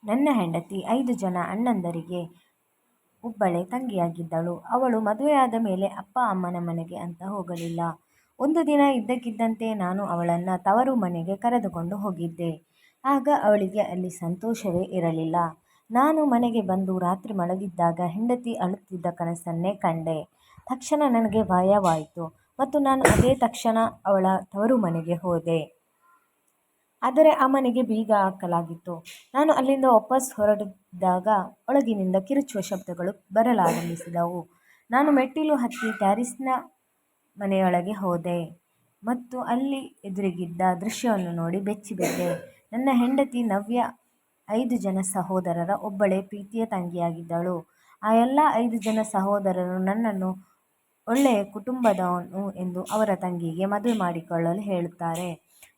ನನ್ನ ಹೆಂಡತಿ 5 ಜನ ಅಣ್ಣಂದಿರಿಗೆ ಒಬ್ಬಳೇ ತಂಗಿಯಾಗಿದ್ದಳು. ಅವಳು ಮದುವೆಯಾದ ಮೇಲೆ ಅಪ್ಪ ಅಮ್ಮನ ಮನೆಗೆ ಅಂತ ಹೋಗಲಿಲ್ಲ. ಒಂದು ದಿನ ಇದ್ದಕ್ಕಿದ್ದಂತೆ ನಾನು ಅವಳನ್ನು ತವರು ಮನೆಗೆ ಕರೆದುಕೊಂಡು ಹೋಗಿದ್ದೆ. ಆಗ ಅವಳಿಗೆ ಅಲ್ಲಿ ಸಂತೋಷವೇ ಇರಲಿಲ್ಲ. ನಾನು ಮನೆಗೆ ಬಂದು ರಾತ್ರಿ ಮಲಗಿದ್ದಾಗ ಹೆಂಡತಿ ಅಳುತ್ತಿದ್ದ ಕನಸನ್ನೇ ಕಂಡೆ. ತಕ್ಷಣ ನನಗೆ ಭಯವಾಯಿತು ಮತ್ತು ನಾನು ಅದೇ ತಕ್ಷಣ ಅವಳ ತವರು ಮನೆಗೆ ಹೋದೆ. ಆದರೆ ಆ ಮನೆಗೆ ಬೀಗ ಹಾಕಲಾಗಿತ್ತು. ನಾನು ಅಲ್ಲಿಂದ ವಾಪಸ್ ಹೊರಟಿದ್ದಾಗ ಒಳಗಿನಿಂದ ಕಿರುಚುವ ಶಬ್ದಗಳು ಬರಲಾರಂಭಿಸಿದವು. ನಾನು ಮೆಟ್ಟಿಲು ಹತ್ತಿ ಟ್ಯಾರಿಸ್ನ ಮನೆಯೊಳಗೆ ಹೋದೆ ಮತ್ತು ಅಲ್ಲಿ ಎದುರಿಗಿದ್ದ ದೃಶ್ಯವನ್ನು ನೋಡಿ ಬೆಚ್ಚಿಬಿದ್ದೆ. ನನ್ನ ಹೆಂಡತಿ ನವ್ಯ 5 ಜನ ಸಹೋದರರ ಒಬ್ಬಳೇ ಪ್ರೀತಿಯ ತಂಗಿಯಾಗಿದ್ದಳು. ಆ ಎಲ್ಲ 5 ಜನ ಸಹೋದರರು ನನ್ನನ್ನು ಒಳ್ಳೆಯ ಕುಟುಂಬದವನು ಎಂದು ಅವರ ತಂಗಿಗೆ ಮದುವೆ ಮಾಡಿಕೊಳ್ಳಲು ಹೇಳುತ್ತಾರೆ.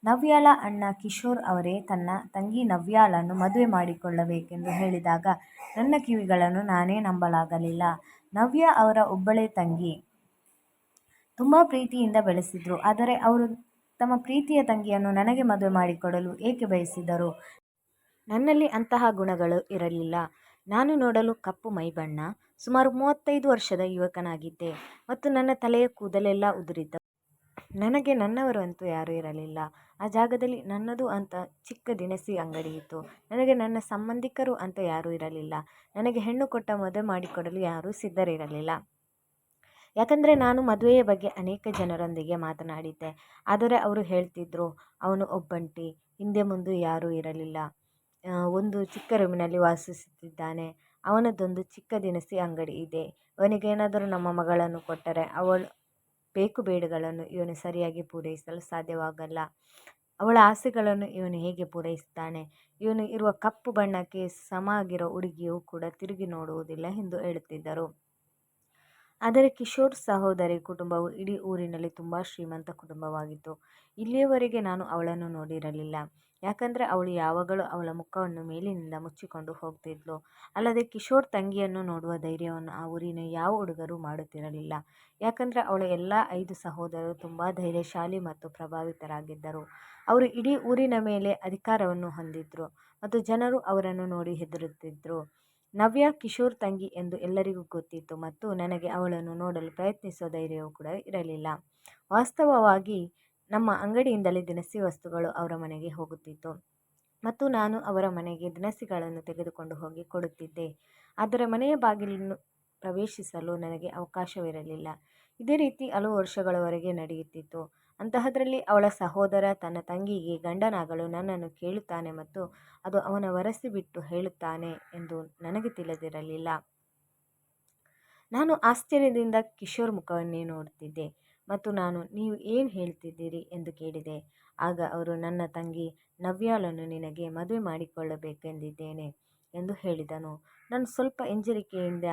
ನವ್ಯಾಳ ಅಣ್ಣ ಕಿಶೋರ್ ಅವರೇ ತನ್ನ ತಂಗಿ ನವ್ಯಾಳನ್ನು ಮದುವೆ ಮಾಡಿಕೊಳ್ಳಬೇಕೆಂದು ಹೇಳಿದಾಗ ನನ್ನ ಕಿವಿಗಳನ್ನು ನಾನೇ ನಂಬಲಾಗಲಿಲ್ಲ. ನವ್ಯ ಅವರ ಒಬ್ಬಳೇ ತಂಗಿ. ತುಂಬ ಪ್ರೀತಿಯಿಂದ ಬೆಳೆಸಿದ್ರು. ಆದರೆ ಅವರು ತಮ್ಮ ಪ್ರೀತಿಯ ತಂಗಿಯನ್ನು ನನಗೆ ಮದುವೆ ಮಾಡಿಕೊಡಲು ಏಕೆ ಬಯಸಿದರು? ನನ್ನಲ್ಲಿ ಅಂತಹ ಗುಣಗಳು ಇರಲಿಲ್ಲ. ನಾನು ನೋಡಲು ಕಪ್ಪು ಮೈಬಣ್ಣ, ಸುಮಾರು 35 ವರ್ಷದ ಯುವಕನಾಗಿದ್ದೆ ಮತ್ತು ನನ್ನ ತಲೆಯ ಕೂದಲೆಲ್ಲ ಉದುರಿದ್ದವು. ನನಗೆ ನನ್ನವರು ಅಂತೂ ಯಾರೂ ಇರಲಿಲ್ಲ. ಆ ಜಾಗದಲ್ಲಿ ನನ್ನದು ಅಂತ ಚಿಕ್ಕ ದಿನಸಿ ಅಂಗಡಿ ಇತ್ತು. ನನಗೆ ನನ್ನ ಸಂಬಂಧಿಕರು ಅಂತ ಯಾರೂ ಇರಲಿಲ್ಲ. ನನಗೆ ಹೆಣ್ಣು ಕೊಟ್ಟ ಮದುವೆ ಮಾಡಿಕೊಡಲು ಯಾರೂ ಸಿದ್ಧರಿರಲಿಲ್ಲ. ಯಾಕಂದರೆ ನಾನು ಮದುವೆಯ ಬಗ್ಗೆ ಅನೇಕ ಜನರೊಂದಿಗೆ ಮಾತನಾಡಿದ್ದೆ. ಆದರೆ ಅವರು ಹೇಳ್ತಿದ್ರು, ಅವನು ಒಬ್ಬಂಟಿ, ಹಿಂದೆ ಮುಂದೆ ಯಾರೂ ಇರಲಿಲ್ಲ, ಒಂದು ಚಿಕ್ಕ ರೂಮಿನಲ್ಲಿ ವಾಸಿಸುತ್ತಿದ್ದಾನೆ, ಅವನದೊಂದು ಚಿಕ್ಕ ದಿನಸಿ ಅಂಗಡಿ ಇದೆ, ಅವನಿಗೇನಾದರೂ ನಮ್ಮ ಮಗಳನ್ನು ಕೊಟ್ಟರೆ ಅವಳ ಬೇಕು ಬೇಡಗಳನ್ನು ಇವನು ಸರಿಯಾಗಿ ಪೂರೈಸಲು ಸಾಧ್ಯವಾಗಲ್ಲ, ಅವಳ ಆಸೆಗಳನ್ನು ಇವನು ಹೇಗೆ ಪೂರೈಸುತ್ತಾನೆ, ಇವನು ಇರುವ ಕಪ್ಪು ಬಣ್ಣಕ್ಕೆ ಸಮ ಆಗಿರೋ ಹುಡುಗಿಯೂ ಕೂಡ ತಿರುಗಿ ನೋಡುವುದಿಲ್ಲ ಎಂದು ಹೇಳುತ್ತಿದ್ದರು. ಆದರೆ ಕಿಶೋರ್ ಸಹೋದರಿ ಕುಟುಂಬವು ಇಡೀ ಊರಿನಲ್ಲಿ ತುಂಬ ಶ್ರೀಮಂತ ಕುಟುಂಬವಾಗಿತ್ತು. ಇಲ್ಲಿಯವರೆಗೆ ನಾನು ಅವಳನ್ನು ನೋಡಿರಲಿಲ್ಲ. ಯಾಕಂದರೆ ಅವಳು ಯಾವಾಗಲೂ ಅವಳ ಮುಖವನ್ನು ಮೇಲಿನಿಂದ ಮುಚ್ಚಿಕೊಂಡು ಹೋಗ್ತಿದ್ಲು. ಅಲ್ಲದೆ ಕಿಶೋರ್ ತಂಗಿಯನ್ನು ನೋಡುವ ಧೈರ್ಯವನ್ನು ಆ ಊರಿನ ಯಾವ ಹುಡುಗರೂ ಮಾಡುತ್ತಿರಲಿಲ್ಲ. ಯಾಕಂದರೆ ಅವಳ ಎಲ್ಲ 5 ಸಹೋದರರು ತುಂಬ ಧೈರ್ಯಶಾಲಿ ಮತ್ತು ಪ್ರಭಾವಿತರಾಗಿದ್ದರು. ಅವರು ಇಡೀ ಊರಿನ ಮೇಲೆ ಅಧಿಕಾರವನ್ನು ಹೊಂದಿದ್ರು ಮತ್ತು ಜನರು ಅವರನ್ನು ನೋಡಿ ಹೆದರುತ್ತಿದ್ದರು. ನವ್ಯ ಕಿಶೋರ್ ತಂಗಿ ಎಂದು ಎಲ್ಲರಿಗೂ ಗೊತ್ತಿತ್ತು ಮತ್ತು ನನಗೆ ಅವಳನ್ನು ನೋಡಲು ಪ್ರಯತ್ನಿಸುವ ಧೈರ್ಯವೂ ಕೂಡ ಇರಲಿಲ್ಲ. ವಾಸ್ತವವಾಗಿ ನಮ್ಮ ಅಂಗಡಿಯಿಂದಲೇ ದಿನಸಿ ವಸ್ತುಗಳು ಅವರ ಮನೆಗೆ ಹೋಗುತ್ತಿತ್ತು ಮತ್ತು ನಾನು ಅವರ ಮನೆಗೆ ದಿನಸಿಗಳನ್ನು ತೆಗೆದುಕೊಂಡು ಹೋಗಿ ಕೊಡುತ್ತಿದ್ದೆ. ಆದರೆ ಮನೆಯ ಬಾಗಿಲನ್ನು ಪ್ರವೇಶಿಸಲು ನನಗೆ ಅವಕಾಶವಿರಲಿಲ್ಲ. ಇದೇ ರೀತಿ ಹಲವು ವರ್ಷಗಳವರೆಗೆ ನಡೆಯುತ್ತಿತ್ತು. ಅಂತಹದರಲ್ಲಿ ಅವಳ ಸಹೋದರ ತನ್ನ ತಂಗಿಗೆ ಗಂಡನಾಗಲು ನನ್ನನ್ನು ಕೇಳುತ್ತಾನೆ ಮತ್ತು ಅದು ಅವನ ವರಸಿ ಬಿಟ್ಟು ಹೇಳುತ್ತಾನೆ ಎಂದು ನನಗೆ ತಿಳಿದಿರಲಿಲ್ಲ. ನಾನು ಆಶ್ಚರ್ಯದಿಂದ ಕಿಶೋರ್ ಮುಖವನ್ನೇ ನೋಡುತ್ತಿದ್ದೆ ಮತ್ತು ನಾನು, ನೀವು ಏನು ಹೇಳ್ತಿದ್ದೀರಿ ಎಂದು ಕೇಳಿದೆ. ಆಗ ಅವರು, ನನ್ನ ತಂಗಿ ನವ್ಯಾಳನ್ನು ನಿನಗೆ ಮದುವೆ ಮಾಡಿಕೊಳ್ಳಬೇಕೆಂದಿದ್ದೇನೆ ಎಂದು ಹೇಳಿದನು. ನಾನು ಸ್ವಲ್ಪ ಹಿಂಜರಿಕೆಯಿಂದ,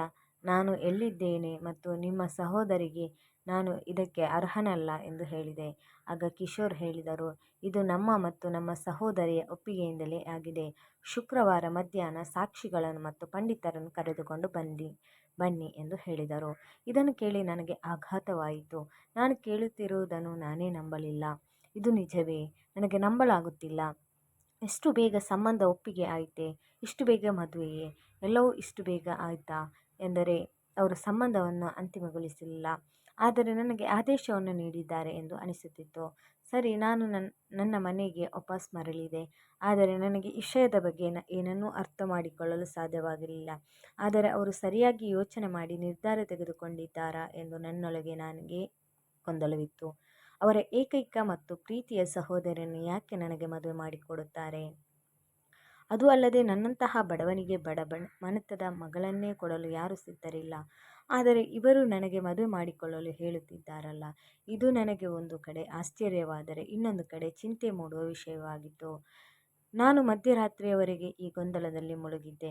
ನಾನು ಎಲ್ಲಿದ್ದೇನೆ ಮತ್ತು ನಿಮ್ಮ ಸಹೋದರಿಗೆ ನಾನು ಇದಕ್ಕೆ ಅರ್ಹನಲ್ಲ ಎಂದು ಹೇಳಿದೆ. ಆಗ ಕಿಶೋರ್ ಹೇಳಿದರು, ಇದು ನಮ್ಮ ಮತ್ತು ನಮ್ಮ ಸಹೋದರಿಯ ಒಪ್ಪಿಗೆಯಿಂದಲೇ ಆಗಿದೆ. ಶುಕ್ರವಾರ ಮಧ್ಯಾಹ್ನ ಸಾಕ್ಷಿಗಳನ್ನು ಮತ್ತು ಪಂಡಿತರನ್ನು ಕರೆದುಕೊಂಡು ಬನ್ನಿ ಎಂದು ಹೇಳಿದರು. ಇದನ್ನು ಕೇಳಿ ನನಗೆ ಆಘಾತವಾಯಿತು. ನಾನು ಕೇಳುತ್ತಿರುವುದನ್ನು ನಾನೇ ನಂಬಲಿಲ್ಲ. ಇದು ನಿಜವೇ? ನನಗೆ ನಂಬಲಾಗುತ್ತಿಲ್ಲ. ಇಷ್ಟು ಬೇಗ ಸಂಬಂಧ ಒಪ್ಪಿಗೆ ಆಯಿತೆ? ಇಷ್ಟು ಬೇಗ ಮದುವೆಯೇ? ಎಲ್ಲವೂ ಇಷ್ಟು ಬೇಗ ಆಯಿತಾ? ಎಂದರೆ ಅವರು ಸಂಬಂಧವನ್ನು ಅಂತಿಮಗೊಳಿಸಲಿಲ್ಲ, ಆದರೆ ನನಗೆ ಆದೇಶವನ್ನು ನೀಡಿದ್ದಾರೆ ಎಂದು ಅನಿಸುತ್ತಿತ್ತು. ಸರಿ, ನಾನು ನನ್ನ ಮನೆಗೆ ವಾಪಸ್ ಮರಳಿದೆ. ಆದರೆ ನನಗೆ ವಿಷಯದ ಬಗ್ಗೆ ಏನನ್ನೂ ಅರ್ಥ ಮಾಡಿಕೊಳ್ಳಲು ಸಾಧ್ಯವಾಗಲಿಲ್ಲ. ಆದರೆ ಅವರು ಸರಿಯಾಗಿ ಯೋಚನೆ ಮಾಡಿ ನಿರ್ಧಾರ ತೆಗೆದುಕೊಂಡಿದ್ದಾರಾ ಎಂದು ನನ್ನೊಳಗೆ ನನಗೆ ಗೊಂದಲವಿತ್ತು. ಅವರ ಏಕೈಕ ಮತ್ತು ಪ್ರೀತಿಯ ಸಹೋದರಿಯನ್ನು ಯಾಕೆ ನನಗೆ ಮದುವೆ ಮಾಡಿಕೊಡುತ್ತಾರೆ? ಅದೂ ಅಲ್ಲದೆ ನನ್ನಂತಹ ಬಡವನಿಗೆ ಮನೆತನದ ಮಗಳನ್ನೇ ಕೊಡಲು ಯಾರೂ ಸಿದ್ಧರಿಲ್ಲ. ಆದರೆ ಇವರು ನನಗೆ ಮದುವೆ ಮಾಡಿಕೊಳ್ಳಲು ಹೇಳುತ್ತಿದ್ದಾರಲ್ಲ. ಇದು ನನಗೆ ಒಂದು ಕಡೆ ಆಶ್ಚರ್ಯವಾದರೆ ಇನ್ನೊಂದು ಕಡೆ ಚಿಂತೆ ಮೂಡುವ ವಿಷಯವಾಗಿತ್ತು. ನಾನು ಮಧ್ಯರಾತ್ರಿಯವರೆಗೆ ಈ ಗೊಂದಲದಲ್ಲಿ ಮುಳುಗಿದ್ದೆ.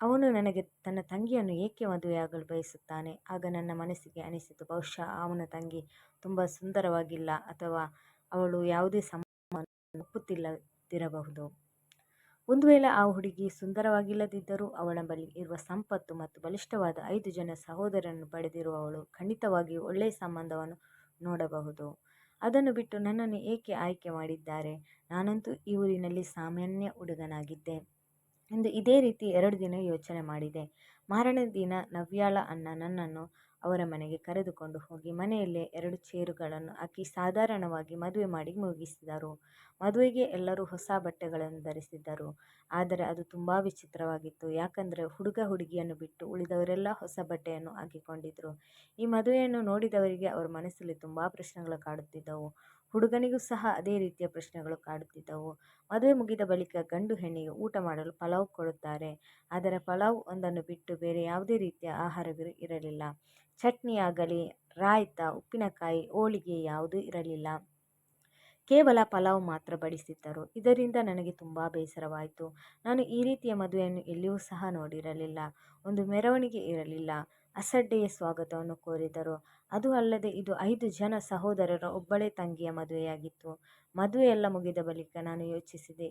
ಅವನು ನನಗೆ ತನ್ನ ತಂಗಿಯನ್ನು ಏಕೆ ಮದುವೆಯಾಗಲು ಬಯಸುತ್ತಾನೆ? ಆಗ ನನ್ನ ಮನಸ್ಸಿಗೆ ಅನಿಸಿತು, ಬಹುಶಃ ಅವನ ತಂಗಿ ತುಂಬ ಸುಂದರವಾಗಿಲ್ಲ ಅಥವಾ ಅವಳು ಯಾವುದೇ ಸಂಬಂಧವನ್ನು ಒಪ್ಪುತ್ತಿಲ್ಲದಿರಬಹುದು. ಒಂದು ವೇಳೆ ಆ ಹುಡುಗಿ ಸುಂದರವಾಗಿಲ್ಲದಿದ್ದರೂ ಅವಳ ಬಳಿ ಇರುವ ಸಂಪತ್ತು ಮತ್ತು ಬಲಿಷ್ಠವಾದ 5 ಜನ ಸಹೋದರರನ್ನು ಪಡೆದಿರುವವಳು ಖಂಡಿತವಾಗಿಯೂ ಒಳ್ಳೆಯ ಸಂಬಂಧವನ್ನು ನೋಡಬಹುದು. ಅದನ್ನು ಬಿಟ್ಟು ನನ್ನನ್ನು ಏಕೆ ಆಯ್ಕೆ ಮಾಡಿದ್ದಾರೆ? ನಾನಂತೂ ಈ ಊರಿನಲ್ಲಿ ಸಾಮಾನ್ಯ ಹುಡುಗನಾಗಿದ್ದೆ. ಎಂದು ಇದೇ ರೀತಿ 2 ದಿನ ಯೋಚನೆ ಮಾಡಿದೆ. ಮಾರನೇ ದಿನ ನವ್ಯಾಳ ಅಣ್ಣ ನನ್ನನ್ನು ಅವರ ಮನೆಗೆ ಕರೆದುಕೊಂಡು ಹೋಗಿ ಮನೆಯಲ್ಲೇ 2 ಚೇರುಗಳನ್ನು ಹಾಕಿ ಸಾಧಾರಣವಾಗಿ ಮದುವೆ ಮಾಡಿ ಮುಗಿಸಿದರು. ಮದುವೆಗೆ ಎಲ್ಲರೂ ಹೊಸ ಬಟ್ಟೆಗಳನ್ನು ಧರಿಸಿದ್ದರು. ಆದರೆ ಅದು ತುಂಬ ವಿಚಿತ್ರವಾಗಿತ್ತು. ಯಾಕಂದರೆ ಹುಡುಗ ಹುಡುಗಿಯನ್ನು ಬಿಟ್ಟು ಉಳಿದವರೆಲ್ಲ ಹೊಸ ಬಟ್ಟೆಯನ್ನು ಹಾಕಿಕೊಂಡಿದ್ರು. ಈ ಮದುವೆಯನ್ನು ನೋಡಿದವರಿಗೆ ಅವರ ಮನಸ್ಸಲ್ಲಿ ತುಂಬ ಪ್ರಶ್ನೆಗಳು ಕಾಡುತ್ತಿದ್ದವು. ಹುಡುಗನಿಗೂ ಸಹ ಅದೇ ರೀತಿಯ ಪ್ರಶ್ನೆಗಳು ಕಾಡುತ್ತಿದ್ದವು. ಮದುವೆ ಮುಗಿದ ಬಳಿಕ ಗಂಡು ಹೆಣ್ಣಿಗೆ ಊಟ ಮಾಡಲು ಪಲಾವ್ ಕೊಡುತ್ತಾರೆ. ಆದರೆ ಪಲಾವ್ ಒಂದನ್ನು ಬಿಟ್ಟು ಬೇರೆ ಯಾವುದೇ ರೀತಿಯ ಆಹಾರವೇ ಇರಲಿಲ್ಲ. ಚಟ್ನಿಯಾಗಲಿ, ರಾಯ್ತ, ಉಪ್ಪಿನಕಾಯಿ, ಹೋಳಿಗೆ ಯಾವುದೂ ಇರಲಿಲ್ಲ. ಕೇವಲ ಪಲಾವ್ ಮಾತ್ರ ಬಡಿಸಿದ್ದರು. ಇದರಿಂದ ನನಗೆ ತುಂಬ ಬೇಸರವಾಯಿತು. ನಾನು ಈ ರೀತಿಯ ಮದುವೆಯನ್ನು ಎಲ್ಲಿಯೂ ಸಹ ನೋಡಿರಲಿಲ್ಲ. ಒಂದು ಮೆರವಣಿಗೆ ಇರಲಿಲ್ಲ. ಅಸಡ್ಡೆಯ ಸ್ವಾಗತವನ್ನು ಕೋರಿದರು. ಅದು ಅಲ್ಲದೆ ಇದು 5 ಜನ ಸಹೋದರರ ಒಬ್ಬಳೇ ತಂಗಿಯ ಮದುವೆಯಾಗಿತ್ತು. ಮದುವೆಯೆಲ್ಲ ಮುಗಿದ ಬಳಿಕ ನಾನು ಯೋಚಿಸಿದೆ,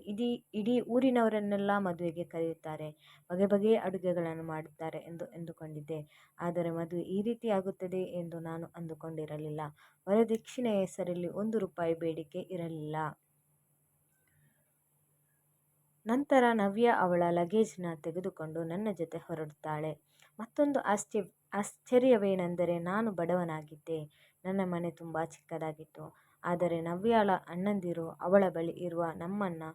ಇಡೀ ಊರಿನವರನ್ನೆಲ್ಲ ಮದುವೆಗೆ ಕರೆಯುತ್ತಾರೆ, ಬಗೆ ಬಗೆಯ ಅಡುಗೆಗಳನ್ನು ಮಾಡುತ್ತಾರೆ ಎಂದು ಎಂದುಕೊಂಡಿದ್ದೆ. ಆದರೆ ಮದುವೆ ಈ ರೀತಿ ಆಗುತ್ತದೆ ಎಂದು ನಾನು ಅಂದುಕೊಂಡಿರಲಿಲ್ಲ. ವರದಕ್ಷಿಣೆಯ ಹೆಸರಲ್ಲಿ ₹1 ಬೇಡಿಕೆ ಇರಲಿಲ್ಲ. ನಂತರ ನವ್ಯ ಅವಳ ಲಗೇಜ್ನ ತೆಗೆದುಕೊಂಡು ನನ್ನ ಜೊತೆ ಹೊರಡುತ್ತಾಳೆ. ಮತ್ತೊಂದು ಆಶ್ಚರ್ಯವೇನೆಂದರೆ ನಾನು ಬಡವನಾಗಿದ್ದೆ. ನನ್ನ ಮನೆ ತುಂಬ ಚಿಕ್ಕದಾಗಿತ್ತು. ಆದರೆ ನವ್ಯಾಳ ಅಣ್ಣಂದಿರು ಅವಳ ಬಳಿ ಇರುವ ನಮ್ಮನ್ನು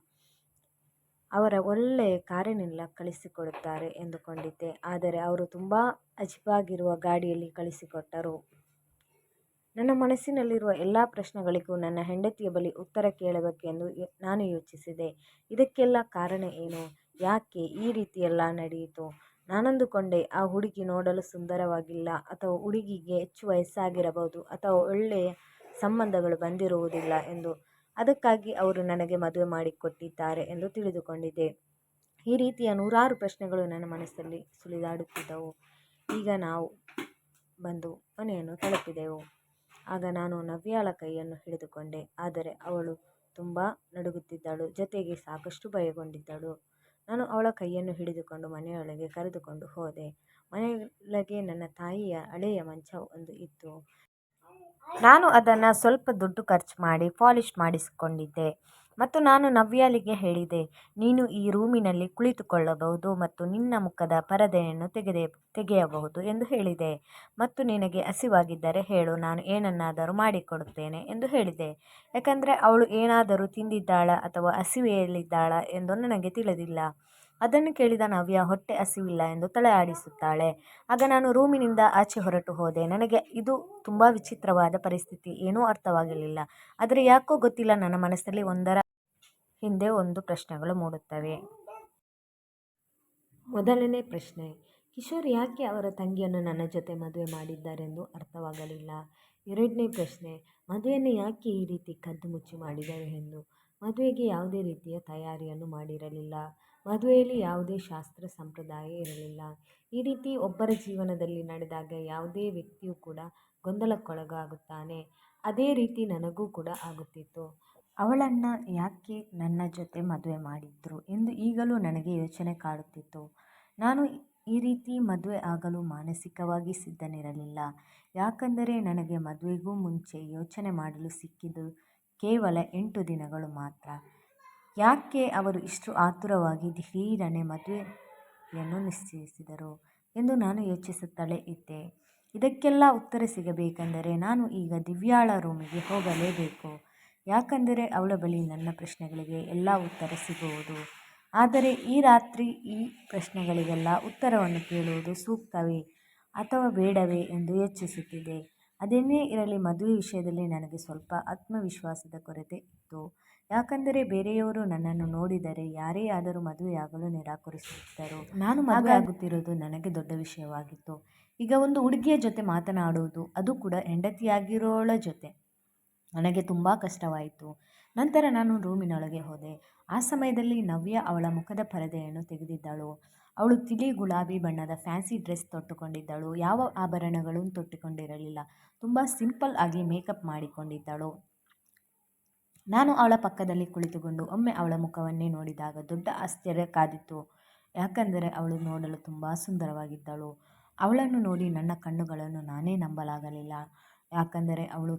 ಅವರ ಒಳ್ಳೆಯ ಕಾರಿನಲ್ಲಿ ಕಳಿಸಿಕೊಡುತ್ತಾರೆ ಎಂದುಕೊಂಡಿದ್ದೆ. ಆದರೆ ಅವರು ತುಂಬ ಅಜೀಬಾಗಿರುವ ಗಾಡಿಯಲ್ಲಿ ಕಳಿಸಿಕೊಟ್ಟರು. ನನ್ನ ಮನಸ್ಸಿನಲ್ಲಿರುವ ಎಲ್ಲ ಪ್ರಶ್ನೆಗಳಿಗೂ ನನ್ನ ಹೆಂಡತಿಯ ಬಳಿ ಉತ್ತರ ಕೇಳಬೇಕೆಂದು ನಾನು ಯೋಚಿಸಿದೆ. ಇದಕ್ಕೆಲ್ಲ ಕಾರಣ ಏನು? ಯಾಕೆ ಈ ರೀತಿಯೆಲ್ಲ ನಡೆಯಿತು? ನಾನಂದುಕೊಂಡೆ, ಆ ಹುಡುಗಿ ನೋಡಲು ಸುಂದರವಾಗಿಲ್ಲ, ಅಥವಾ ಹುಡುಗಿಗೆ ಹೆಚ್ಚು ವಯಸ್ಸಾಗಿರಬಹುದು, ಅಥವಾ ಒಳ್ಳೆಯ ಸಂಬಂಧಗಳು ಬಂದಿರುವುದಿಲ್ಲ ಎಂದು. ಅದಕ್ಕಾಗಿ ಅವರು ನನಗೆ ಮದುವೆ ಮಾಡಿಕೊಟ್ಟಿದ್ದಾರೆ ಎಂದು ತಿಳಿದುಕೊಂಡಿದ್ದೆ. ಈ ರೀತಿಯ ನೂರಾರು ಪ್ರಶ್ನೆಗಳು ನನ್ನ ಮನಸ್ಸಲ್ಲಿ ಸುಳಿದಾಡುತ್ತಿದ್ದವು. ಈಗ ನಾವು ಬಂದು ಮನೆಯನ್ನು ತಲುಪಿದೆವು. ಆಗ ನಾನು ನವ್ಯಾಳ ಕೈಯನ್ನು ಹಿಡಿದುಕೊಂಡೆ. ಆದರೆ ಅವಳು ತುಂಬ ನಡುಗುತ್ತಿದ್ದಳು, ಜೊತೆಗೆ ಸಾಕಷ್ಟು ಭಯಗೊಂಡಿದ್ದಳು. ನಾನು ಅವಳ ಕೈಯನ್ನು ಹಿಡಿದುಕೊಂಡು ಮನೆಯೊಳಗೆ ಕರೆದುಕೊಂಡು ಹೋದೆ. ಮನೆಯೊಳಗೆ ನನ್ನ ತಾಯಿಯ ಹಳೆಯ ಮಂಚ ಒಂದು ಇತ್ತು. ನಾನು ಅದನ್ನು ಸ್ವಲ್ಪ ದುಡ್ಡು ಖರ್ಚು ಮಾಡಿ ಪಾಲಿಷ್ ಮಾಡಿಸಿಕೊಂಡಿದ್ದೆ. ಮತ್ತು ನಾನು ನವ್ಯಾಳಿಗೆ ಹೇಳಿದೆ, ನೀನು ಈ ರೂಮಿನಲ್ಲಿ ಕುಳಿತುಕೊಳ್ಳಬಹುದು ಮತ್ತು ನಿನ್ನ ಮುಖದ ಪರದೆಯನ್ನು ತೆಗೆಯಬಹುದು ಎಂದು ಹೇಳಿದೆ. ಮತ್ತು ನಿನಗೆ ಹಸಿವಾಗಿದ್ದರೆ ಹೇಳು, ನಾನು ಏನನ್ನಾದರೂ ಮಾಡಿಕೊಡುತ್ತೇನೆ ಎಂದು ಹೇಳಿದೆ. ಯಾಕಂದರೆ ಅವಳು ಏನಾದರೂ ತಿಂದಿದ್ದಾಳಾ ಅಥವಾ ಹಸಿವೆಯಲ್ಲಿದ್ದಾಳಾ ಎಂದು ನನಗೆ ತಿಳಿದಿಲ್ಲ. ಅದನ್ನು ಕೇಳಿದ ನವ್ಯ ಹೊಟ್ಟೆ ಹಸಿವಿಲ್ಲ ಎಂದು ತಲೆ ಆಡಿಸುತ್ತಾಳೆ. ಆಗ ನಾನು ರೂಮಿನಿಂದ ಆಚೆ ಹೊರಟು ಹೋದೆ. ನನಗೆ ಇದು ತುಂಬ ವಿಚಿತ್ರವಾದ ಪರಿಸ್ಥಿತಿ. ಏನೂ ಅರ್ಥವಾಗಲಿಲ್ಲ. ಆದರೆ ಯಾಕೋ ಗೊತ್ತಿಲ್ಲ, ನನ್ನ ಮನಸ್ಸಲ್ಲಿ ಒಂದರ ಹಿಂದೆ ಒಂದು ಪ್ರಶ್ನೆಗಳು ಮೂಡುತ್ತವೆ. ಮೊದಲನೇ ಪ್ರಶ್ನೆ, ಕಿಶೋರ್ ಯಾಕೆ ಅವರ ತಂಗಿಯನ್ನು ನನ್ನ ಜೊತೆ ಮದುವೆ ಮಾಡಿದ್ದಾರೆಂದು ಅರ್ಥವಾಗಲಿಲ್ಲ. 2ನೇ ಪ್ರಶ್ನೆ, ಮದುವೆಯನ್ನು ಯಾಕೆ ಈ ರೀತಿ ಕದ್ದು ಮುಚ್ಚಿ ಮಾಡಿದರು ಎಂದು. ಮದುವೆಗೆ ಯಾವುದೇ ರೀತಿಯ ತಯಾರಿಯನ್ನು ಮಾಡಿರಲಿಲ್ಲ. ಮದುವೆಯಲ್ಲಿ ಯಾವುದೇ ಶಾಸ್ತ್ರ ಸಂಪ್ರದಾಯ ಇರಲಿಲ್ಲ. ಈ ರೀತಿ ಒಬ್ಬರ ಜೀವನದಲ್ಲಿ ನಡೆದಾಗ ಯಾವುದೇ ವ್ಯಕ್ತಿಯೂ ಕೂಡ ಗೊಂದಲಕ್ಕೊಳಗಾಗುತ್ತಾನೆ. ಅದೇ ರೀತಿ ನನಗೂ ಕೂಡ ಆಗುತ್ತಿತ್ತು. ಅವಳನ್ನು ಯಾಕೆ ನನ್ನ ಜೊತೆ ಮದುವೆ ಮಾಡಿದ್ರು ಎಂದು ಈಗಲೂ ನನಗೆ ಯೋಚನೆ ಕಾಡುತ್ತಿತ್ತು. ನಾನು ಈ ರೀತಿ ಮದುವೆ ಆಗಲು ಮಾನಸಿಕವಾಗಿ ಸಿದ್ಧನಿರಲಿಲ್ಲ. ಯಾಕಂದರೆ ನನಗೆ ಮದುವೆಗೂ ಮುಂಚೆ ಯೋಚನೆ ಮಾಡಲು ಸಿಕ್ಕಿದ್ದು ಕೇವಲ 8 ದಿನಗಳು ಮಾತ್ರ. ಯಾಕೆ ಅವರು ಇಷ್ಟು ಆತುರವಾಗಿ ದಿಢೀರನೆ ಮದುವೆಯನ್ನು ನಿಶ್ಚಯಿಸಿದರು ಎಂದು ನಾನು ಯೋಚಿಸುತ್ತಲೇ ಇದ್ದೆ. ಇದಕ್ಕೆಲ್ಲ ಉತ್ತರ ಸಿಗಬೇಕೆಂದರೆ ನಾನು ಈಗ ದಿವ್ಯಾಳ ರೂಮಿಗೆ ಹೋಗಲೇಬೇಕು. ಯಾಕಂದರೆ ಅವಳ ಬಳಿ ನನ್ನ ಪ್ರಶ್ನೆಗಳಿಗೆ ಎಲ್ಲ ಉತ್ತರ ಸಿಗುವುದು. ಆದರೆ ಈ ರಾತ್ರಿ ಈ ಪ್ರಶ್ನೆಗಳಿಗೆಲ್ಲ ಉತ್ತರವನ್ನು ಕೇಳುವುದು ಸೂಕ್ತವೇ ಅಥವಾ ಬೇಡವೇ ಎಂದು ಯೋಚಿಸುತ್ತಿದ್ದೆ. ಅದೇನೇ ಇರಲಿ, ಮದುವೆ ವಿಷಯದಲ್ಲಿ ನನಗೆ ಸ್ವಲ್ಪ ಆತ್ಮವಿಶ್ವಾಸದ ಕೊರತೆ ಇತ್ತು. ಯಾಕಂದರೆ ಬೇರೆಯವರು ನನ್ನನ್ನು ನೋಡಿದರೆ ಯಾರೇ ಆದರೂ ಮದುವೆಯಾಗಲು ನಿರಾಕರಿಸುತ್ತಿದ್ದರು. ನಾನು ಮದುವೆ ಆಗುತ್ತಿರುವುದು ನನಗೆ ದೊಡ್ಡ ವಿಷಯವಾಗಿತ್ತು. ಈಗ ಒಂದು ಹುಡುಗಿಯ ಜೊತೆ ಮಾತನಾಡುವುದು, ಅದು ಕೂಡ ಹೆಂಡತಿಯಾಗಿರೋಳ ಜೊತೆ, ನನಗೆ ತುಂಬ ಕಷ್ಟವಾಯಿತು. ನಂತರ ನಾನು ರೂಮಿನೊಳಗೆ ಹೋದೆ. ಆ ಸಮಯದಲ್ಲಿ ನವ್ಯ ಅವಳ ಮುಖದ ಪರದೆಯನ್ನು ತೆಗೆದಿದ್ದಳು. ಅವಳು ತಿಳಿ ಗುಲಾಬಿ ಬಣ್ಣದ ಫ್ಯಾನ್ಸಿ ಡ್ರೆಸ್ ತೊಟ್ಟುಕೊಂಡಿದ್ದಳು. ಯಾವ ಆಭರಣಗಳನ್ನು ತೊಟ್ಟುಕೊಂಡಿರಲಿಲ್ಲ. ತುಂಬ ಸಿಂಪಲ್ ಆಗಿ ಮೇಕಪ್ ಮಾಡಿಕೊಂಡಿದ್ದಳು. ನಾನು ಅವಳ ಪಕ್ಕದಲ್ಲಿ ಕುಳಿತುಕೊಂಡು ಒಮ್ಮೆ ಅವಳ ಮುಖವನ್ನೇ ನೋಡಿದಾಗ ದೊಡ್ಡ ಆಶ್ಚರ್ಯ ಕಾದಿತ್ತು. ಯಾಕಂದರೆ ಅವಳು ನೋಡಲು ತುಂಬ ಸುಂದರವಾಗಿದ್ದಳು. ಅವಳನ್ನು ನೋಡಿ ನನ್ನ ಕಣ್ಣುಗಳನ್ನು ನಾನೇ ನಂಬಲಾಗಲಿಲ್ಲ. ಯಾಕಂದರೆ ಅವಳು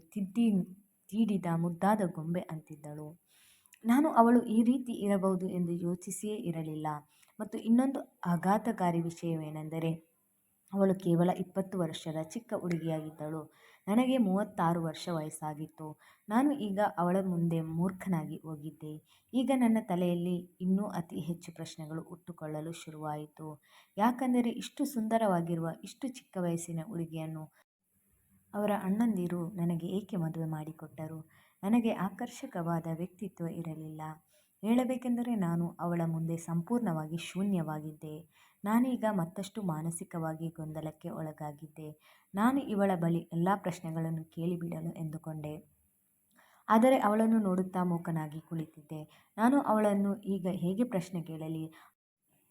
ತೀಡಿದ ಮುದ್ದಾದ ಗೊಂಬೆ ಅಂತಿದ್ದಳು. ನಾನು ಅವಳು ಈ ರೀತಿ ಇರಬಹುದು ಎಂದು ಯೋಚಿಸಿಯೇ ಇರಲಿಲ್ಲ. ಮತ್ತು ಇನ್ನೊಂದು ಆಘಾತಕಾರಿ ವಿಷಯವೇನೆಂದರೆ ಅವಳು ಕೇವಲ 20 ವರ್ಷದ ಚಿಕ್ಕ ಹುಡುಗಿಯಾಗಿದ್ದಳು. ನನಗೆ 36 ವರ್ಷ ವಯಸ್ಸಾಗಿತ್ತು. ನಾನು ಈಗ ಅವಳ ಮುಂದೆ ಮೂರ್ಖನಾಗಿ ಹೋಗಿದ್ದೆ. ಈಗ ನನ್ನ ತಲೆಯಲ್ಲಿ ಇನ್ನೂ ಅತಿ ಹೆಚ್ಚು ಪ್ರಶ್ನೆಗಳು ಹುಟ್ಟುಕೊಳ್ಳಲು ಶುರುವಾಯಿತು. ಯಾಕಂದರೆ ಇಷ್ಟು ಸುಂದರವಾಗಿರುವ ಇಷ್ಟು ಚಿಕ್ಕ ವಯಸ್ಸಿನ ಹುಡುಗಿಯನ್ನು ಅವರ ಅಣ್ಣಂದಿರು ನನಗೆ ಏಕೆ ಮದುವೆ ಮಾಡಿಕೊಟ್ಟರು? ನನಗೆ ಆಕರ್ಷಕವಾದ ವ್ಯಕ್ತಿತ್ವ ಇರಲಿಲ್ಲ. ಹೇಳಬೇಕೆಂದರೆ ನಾನು ಅವಳ ಮುಂದೆ ಸಂಪೂರ್ಣವಾಗಿ ಶೂನ್ಯವಾಗಿದ್ದೆ. ನಾನೀಗ ಮತ್ತಷ್ಟು ಮಾನಸಿಕವಾಗಿ ಗೊಂದಲಕ್ಕೆ ಒಳಗಾಗಿದ್ದೆ. ನಾನು ಇವಳ ಬಳಿ ಎಲ್ಲ ಪ್ರಶ್ನೆಗಳನ್ನು ಕೇಳಿಬಿಡಲು ಎಂದುಕೊಂಡೆ. ಆದರೆ ಅವಳನ್ನು ನೋಡುತ್ತಾ ಮೂಕನಾಗಿ ಕುಳಿತಿದ್ದೆ. ನಾನು ಅವಳನ್ನು ಈಗ ಹೇಗೆ ಪ್ರಶ್ನೆ ಕೇಳಲಿ?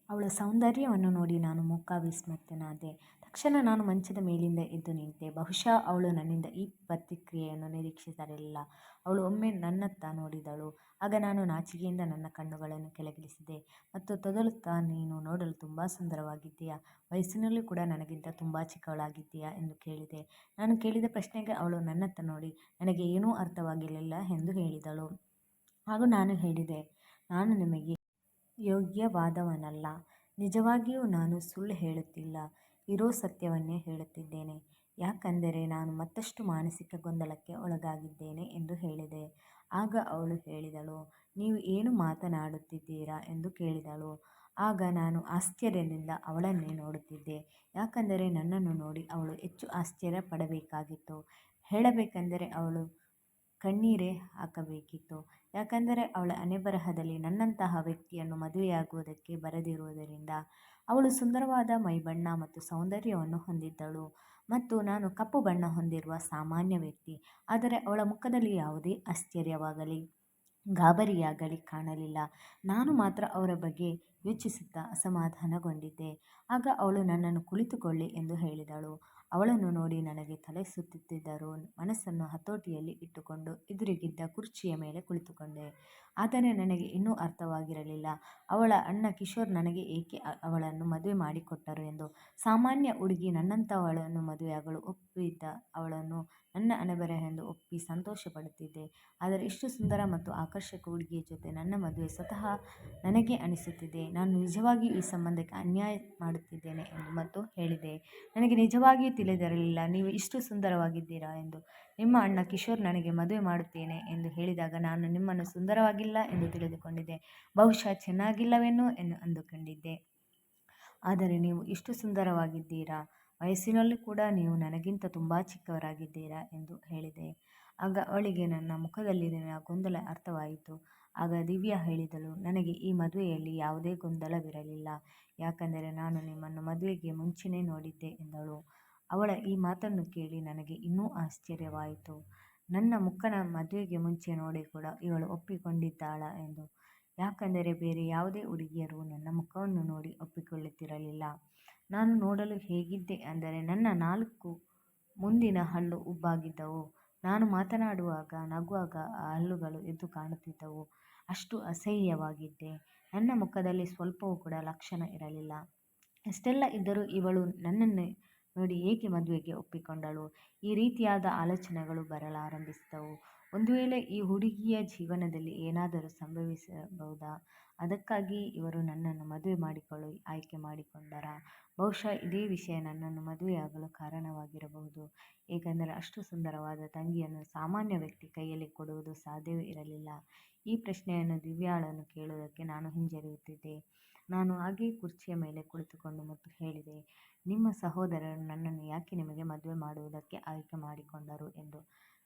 ಅವಳ ಸೌಂದರ್ಯವನ್ನು ನೋಡಿ ನಾನು ವಿಸ್ಮಿತನಾದೆ. ತಕ್ಷಣ ನಾನು ಮಂಚದ ಮೇಲಿಂದ ಎದ್ದು ನಿಂತೆ. ಬಹುಶಃ ಅವಳು ನನ್ನಿಂದ ಈ ಪ್ರತಿಕ್ರಿಯೆಯನ್ನು ನಿರೀಕ್ಷಿಸಿರಲಿಲ್ಲ. ಅವಳು ಒಮ್ಮೆ ನನ್ನತ್ತ ನೋಡಿದಳು. ಆಗ ನಾನು ನಾಚಿಕೆಯಿಂದ ನನ್ನ ಕಣ್ಣುಗಳನ್ನು ಕೆಳಗಿಳಿಸಿದೆ ಮತ್ತು ತೊದಲುತ್ತಾ, ನೀನು ನೋಡಲು ತುಂಬ ಸುಂದರವಾಗಿದ್ದೀಯಾ, ವಯಸ್ಸಿನಲ್ಲೂ ಕೂಡ ನನಗಿಂತ ತುಂಬ ಚಿಕ್ಕವಳಾಗಿದ್ದೀಯಾ ಎಂದು ಕೇಳಿದೆ. ನಾನು ಕೇಳಿದ ಪ್ರಶ್ನೆಗೆ ಅವಳು ನನ್ನತ್ತ ನೋಡಿ, ನನಗೆ ಏನೂ ಅರ್ಥವಾಗಿರಲಿಲ್ಲ ಎಂದು ಹೇಳಿದಳು. ಆಗ ನಾನು ಹೇಳಿದೆ, ನಾನು ನಿಮಗೆ ಯೋಗ್ಯವಾದವನಲ್ಲ. ನಿಜವಾಗಿಯೂ ನಾನು ಸುಳ್ಳು ಹೇಳುತ್ತಿಲ್ಲ, ಇರೋ ಸತ್ಯವನ್ನೇ ಹೇಳುತ್ತಿದ್ದೇನೆ. ಯಾಕಂದರೆ ನಾನು ಮತ್ತಷ್ಟು ಮಾನಸಿಕ ಗೊಂದಲಕ್ಕೆ ಒಳಗಾಗಿದ್ದೇನೆ ಎಂದು ಹೇಳಿದೆ. ಆಗ ಅವಳು ಹೇಳಿದಳು, ನೀವು ಏನು ಮಾತನಾಡುತ್ತಿದ್ದೀರಾ ಎಂದು ಕೇಳಿದಳು. ಆಗ ನಾನು ಆಶ್ಚರ್ಯದಿಂದ ಅವಳನ್ನೇ ನೋಡುತ್ತಿದ್ದೆ. ಯಾಕಂದರೆ ನನ್ನನ್ನು ನೋಡಿ ಅವಳು ಹೆಚ್ಚು ಆಶ್ಚರ್ಯ ಪಡಬೇಕಾಗಿತ್ತು. ಹೇಳಬೇಕೆಂದರೆ ಅವಳು ಕಣ್ಣೀರೇ ಹಾಕಬೇಕಿತ್ತು. ಯಾಕಂದರೆ ಅವಳ ಹಣೆಬರಹದಲ್ಲಿ ನನ್ನಂತಹ ವ್ಯಕ್ತಿಯನ್ನು ಮದುವೆಯಾಗುವುದಕ್ಕೆ ಬರೆದಿರುವುದರಿಂದ. ಅವಳು ಸುಂದರವಾದ ಮೈಬಣ್ಣ ಮತ್ತು ಸೌಂದರ್ಯವನ್ನು ಹೊಂದಿದ್ದಳು ಮತ್ತು ನಾನು ಕಪ್ಪು ಬಣ್ಣ ಹೊಂದಿರುವ ಸಾಮಾನ್ಯ ವ್ಯಕ್ತಿ. ಆದರೆ ಅವಳ ಮುಖದಲ್ಲಿ ಯಾವುದೇ ಆಶ್ಚರ್ಯವಾಗಲಿ ಗಾಬರಿಯಾಗಲಿ ಕಾಣಲಿಲ್ಲ. ನಾನು ಮಾತ್ರ ಅವರ ಬಗ್ಗೆ ಯೋಚಿಸುತ್ತಾ ಅಸಮಾಧಾನಗೊಂಡಿದ್ದೆ. ಆಗ ಅವಳು ನನ್ನನ್ನು ಕುಳಿತುಕೊಳ್ಳಿ ಎಂದು ಹೇಳಿದಳು. ಅವಳನ್ನು ನೋಡಿ ನನಗೆ ತಲೆ ಸುತ್ತುತ್ತಿದ್ದರೂ ಮನಸ್ಸನ್ನು ಹತೋಟಿಯಲ್ಲಿ ಇಟ್ಟುಕೊಂಡು ಎದುರಿಗಿದ್ದ ಕುರ್ಚಿಯ ಮೇಲೆ ಕುಳಿತುಕೊಂಡೆ. ಆದರೆ ನನಗೆ ಇನ್ನೂ ಅರ್ಥವಾಗಿರಲಿಲ್ಲ ಅವಳ ಅಣ್ಣ ಕಿಶೋರ್ ನನಗೆ ಏಕೆ ಅವಳನ್ನು ಮದುವೆ ಮಾಡಿಕೊಟ್ಟರು ಎಂದು. ಸಾಮಾನ್ಯ ಹುಡುಗಿ ನನ್ನಂಥವಳನ್ನು ಮದುವೆಯಾಗಲು ಒಪ್ಪಿದ್ದ ಅವಳನ್ನು ನನ್ನ ಹಣೆಬರಹ ಎಂದು ಒಪ್ಪಿ ಸಂತೋಷಪಡುತ್ತಿದ್ದೆ. ಆದರೆ ಇಷ್ಟು ಸುಂದರ ಮತ್ತು ಆಕರ್ಷಕ ಹುಡುಗಿಯ ಜೊತೆ ನನ್ನ ಮದುವೆ ಸ್ವತಃ ನನಗೆ ಅನಿಸುತ್ತಿದೆ. ನಾನು ನಿಜವಾಗಿಯೂ ಈ ಸಂಬಂಧಕ್ಕೆ ಅನ್ಯಾಯ ಮಾಡುತ್ತಿದ್ದೇನೆ ಎಂದು ಮತ್ತು ಹೇಳಿದೆ. ನನಗೆ ನಿಜವಾಗಿಯೂ ತಿಳಿದಿರಲಿಲ್ಲ ನೀವು ಇಷ್ಟು ಸುಂದರವಾಗಿದ್ದೀರಾ ಎಂದು. ನಿಮ್ಮ ಅಣ್ಣ ಕಿಶೋರ್ ನನಗೆ ಮದುವೆ ಮಾಡುತ್ತೇನೆ ಎಂದು ಹೇಳಿದಾಗ ನಾನು ನಿಮ್ಮನ್ನು ಸುಂದರವಾಗಿಲ್ಲ ಎಂದು ತಿಳಿದುಕೊಂಡಿದ್ದೆ. ಬಹುಶಃ ಚೆನ್ನಾಗಿಲ್ಲವೇನೋ ಎಂದು ಅಂದುಕೊಂಡಿದ್ದೆ. ಆದರೆ ನೀವು ಇಷ್ಟು ಸುಂದರವಾಗಿದ್ದೀರಾ, ವಯಸ್ಸಿನಲ್ಲೂ ಕೂಡ ನೀವು ನನಗಿಂತ ತುಂಬ ಚಿಕ್ಕವರಾಗಿದ್ದೀರಾ ಎಂದು ಹೇಳಿದೆ. ಆಗ ಅವಳಿಗೆ ನನ್ನ ಮುಖದಲ್ಲಿನ ಗೊಂದಲ ಅರ್ಥವಾಯಿತು. ಆಗ ದಿವ್ಯಾ ಹೇಳಿದಳು, ನನಗೆ ಈ ಮದುವೆಯಲ್ಲಿ ಯಾವುದೇ ಗೊಂದಲವಿರಲಿಲ್ಲ. ಯಾಕಂದರೆ ನಾನು ನಿಮ್ಮನ್ನು ಮದುವೆಗೆ ಮುಂಚೆನೇ ನೋಡಿದ್ದೆ ಎಂದಳು. ಅವಳ ಈ ಮಾತನ್ನು ಕೇಳಿ ನನಗೆ ಇನ್ನೂ ಆಶ್ಚರ್ಯವಾಯಿತು. ನನ್ನ ಮುಖನ ಮದುವೆಗೆ ಮುಂಚೆ ನೋಡಿ ಕೂಡ ಇವಳು ಒಪ್ಪಿಕೊಂಡಿದ್ದಾಳಾ ಎಂದು. ಯಾಕಂದರೆ ಬೇರೆ ಯಾವುದೇ ಹುಡುಗಿಯರು ನನ್ನ ಮುಖವನ್ನು ನೋಡಿ ಒಪ್ಪಿಕೊಳ್ಳುತ್ತಿರಲಿಲ್ಲ. ನಾನು ನೋಡಲು ಹೇಗಿದ್ದೆ ಅಂದರೆ ನನ್ನ 4 ಮುಂದಿನ ಹಲ್ಲು ಉಬ್ಬಾಗಿದ್ದವು. ನಾನು ಮಾತನಾಡುವಾಗ ನಗುವಾಗ ಆ ಹಲ್ಲುಗಳು ಎದ್ದು ಕಾಣುತ್ತಿದ್ದವು. ಅಷ್ಟು ಅಸಹ್ಯವಾಗಿದ್ದೆ. ನನ್ನ ಮುಖದಲ್ಲಿ ಸ್ವಲ್ಪವೂ ಕೂಡ ಲಕ್ಷಣ ಇರಲಿಲ್ಲ. ಇಷ್ಟೆಲ್ಲ ಇದ್ದರೂ ಇವಳು ನನ್ನನ್ನು ನೋಡಿ ಏಕೆ ಮದುವೆಗೆ ಒಪ್ಪಿಕೊಂಡಳು? ಈ ರೀತಿಯಾದ ಆಲೋಚನೆಗಳು ಬರಲಾರಂಭಿಸಿದವು. ಒಂದು ವೇಳೆ ಈ ಹುಡುಗಿಯ ಜೀವನದಲ್ಲಿ ಏನಾದರೂ ಸಂಭವಿಸಬಹುದಾ? ಅದಕ್ಕಾಗಿ ಇವರು ನನ್ನನ್ನು ಮದುವೆ ಮಾಡಿಕೊಳ್ಳಲು ಆಯ್ಕೆ ಮಾಡಿಕೊಂಡರಾ? ಬಹುಶಃ ಇದೇ ವಿಷಯ ನನ್ನನ್ನು ಮದುವೆಯಾಗಲು ಕಾರಣವಾಗಿರಬಹುದು. ಏಕೆಂದರೆ ಅಷ್ಟು ಸುಂದರವಾದ ತಂಗಿಯನ್ನು ಸಾಮಾನ್ಯ ವ್ಯಕ್ತಿ ಕೈಯಲ್ಲಿ ಕೊಡುವುದು ಸಾಧ್ಯವೇ ಇರಲಿಲ್ಲ. ಈ ಪ್ರಶ್ನೆಯನ್ನು ದಿವ್ಯಾಳನ್ನು ಕೇಳುವುದಕ್ಕೆ ನಾನು ಹಿಂಜರಿಯುತ್ತಿದ್ದೆ. ನಾನು ಹಾಗೆಯೇ ಕುರ್ಚಿಯ ಮೇಲೆ ಕುಳಿತುಕೊಂಡು ಮತ್ತು ಹೇಳಿದೆ, ನಿಮ್ಮ ಸಹೋದರರು ನನ್ನನ್ನು ಯಾಕೆ ನಿಮಗೆ ಮದುವೆ ಮಾಡುವುದಕ್ಕೆ ಆಯ್ಕೆ ಮಾಡಿಕೊಂಡರು ಎಂದು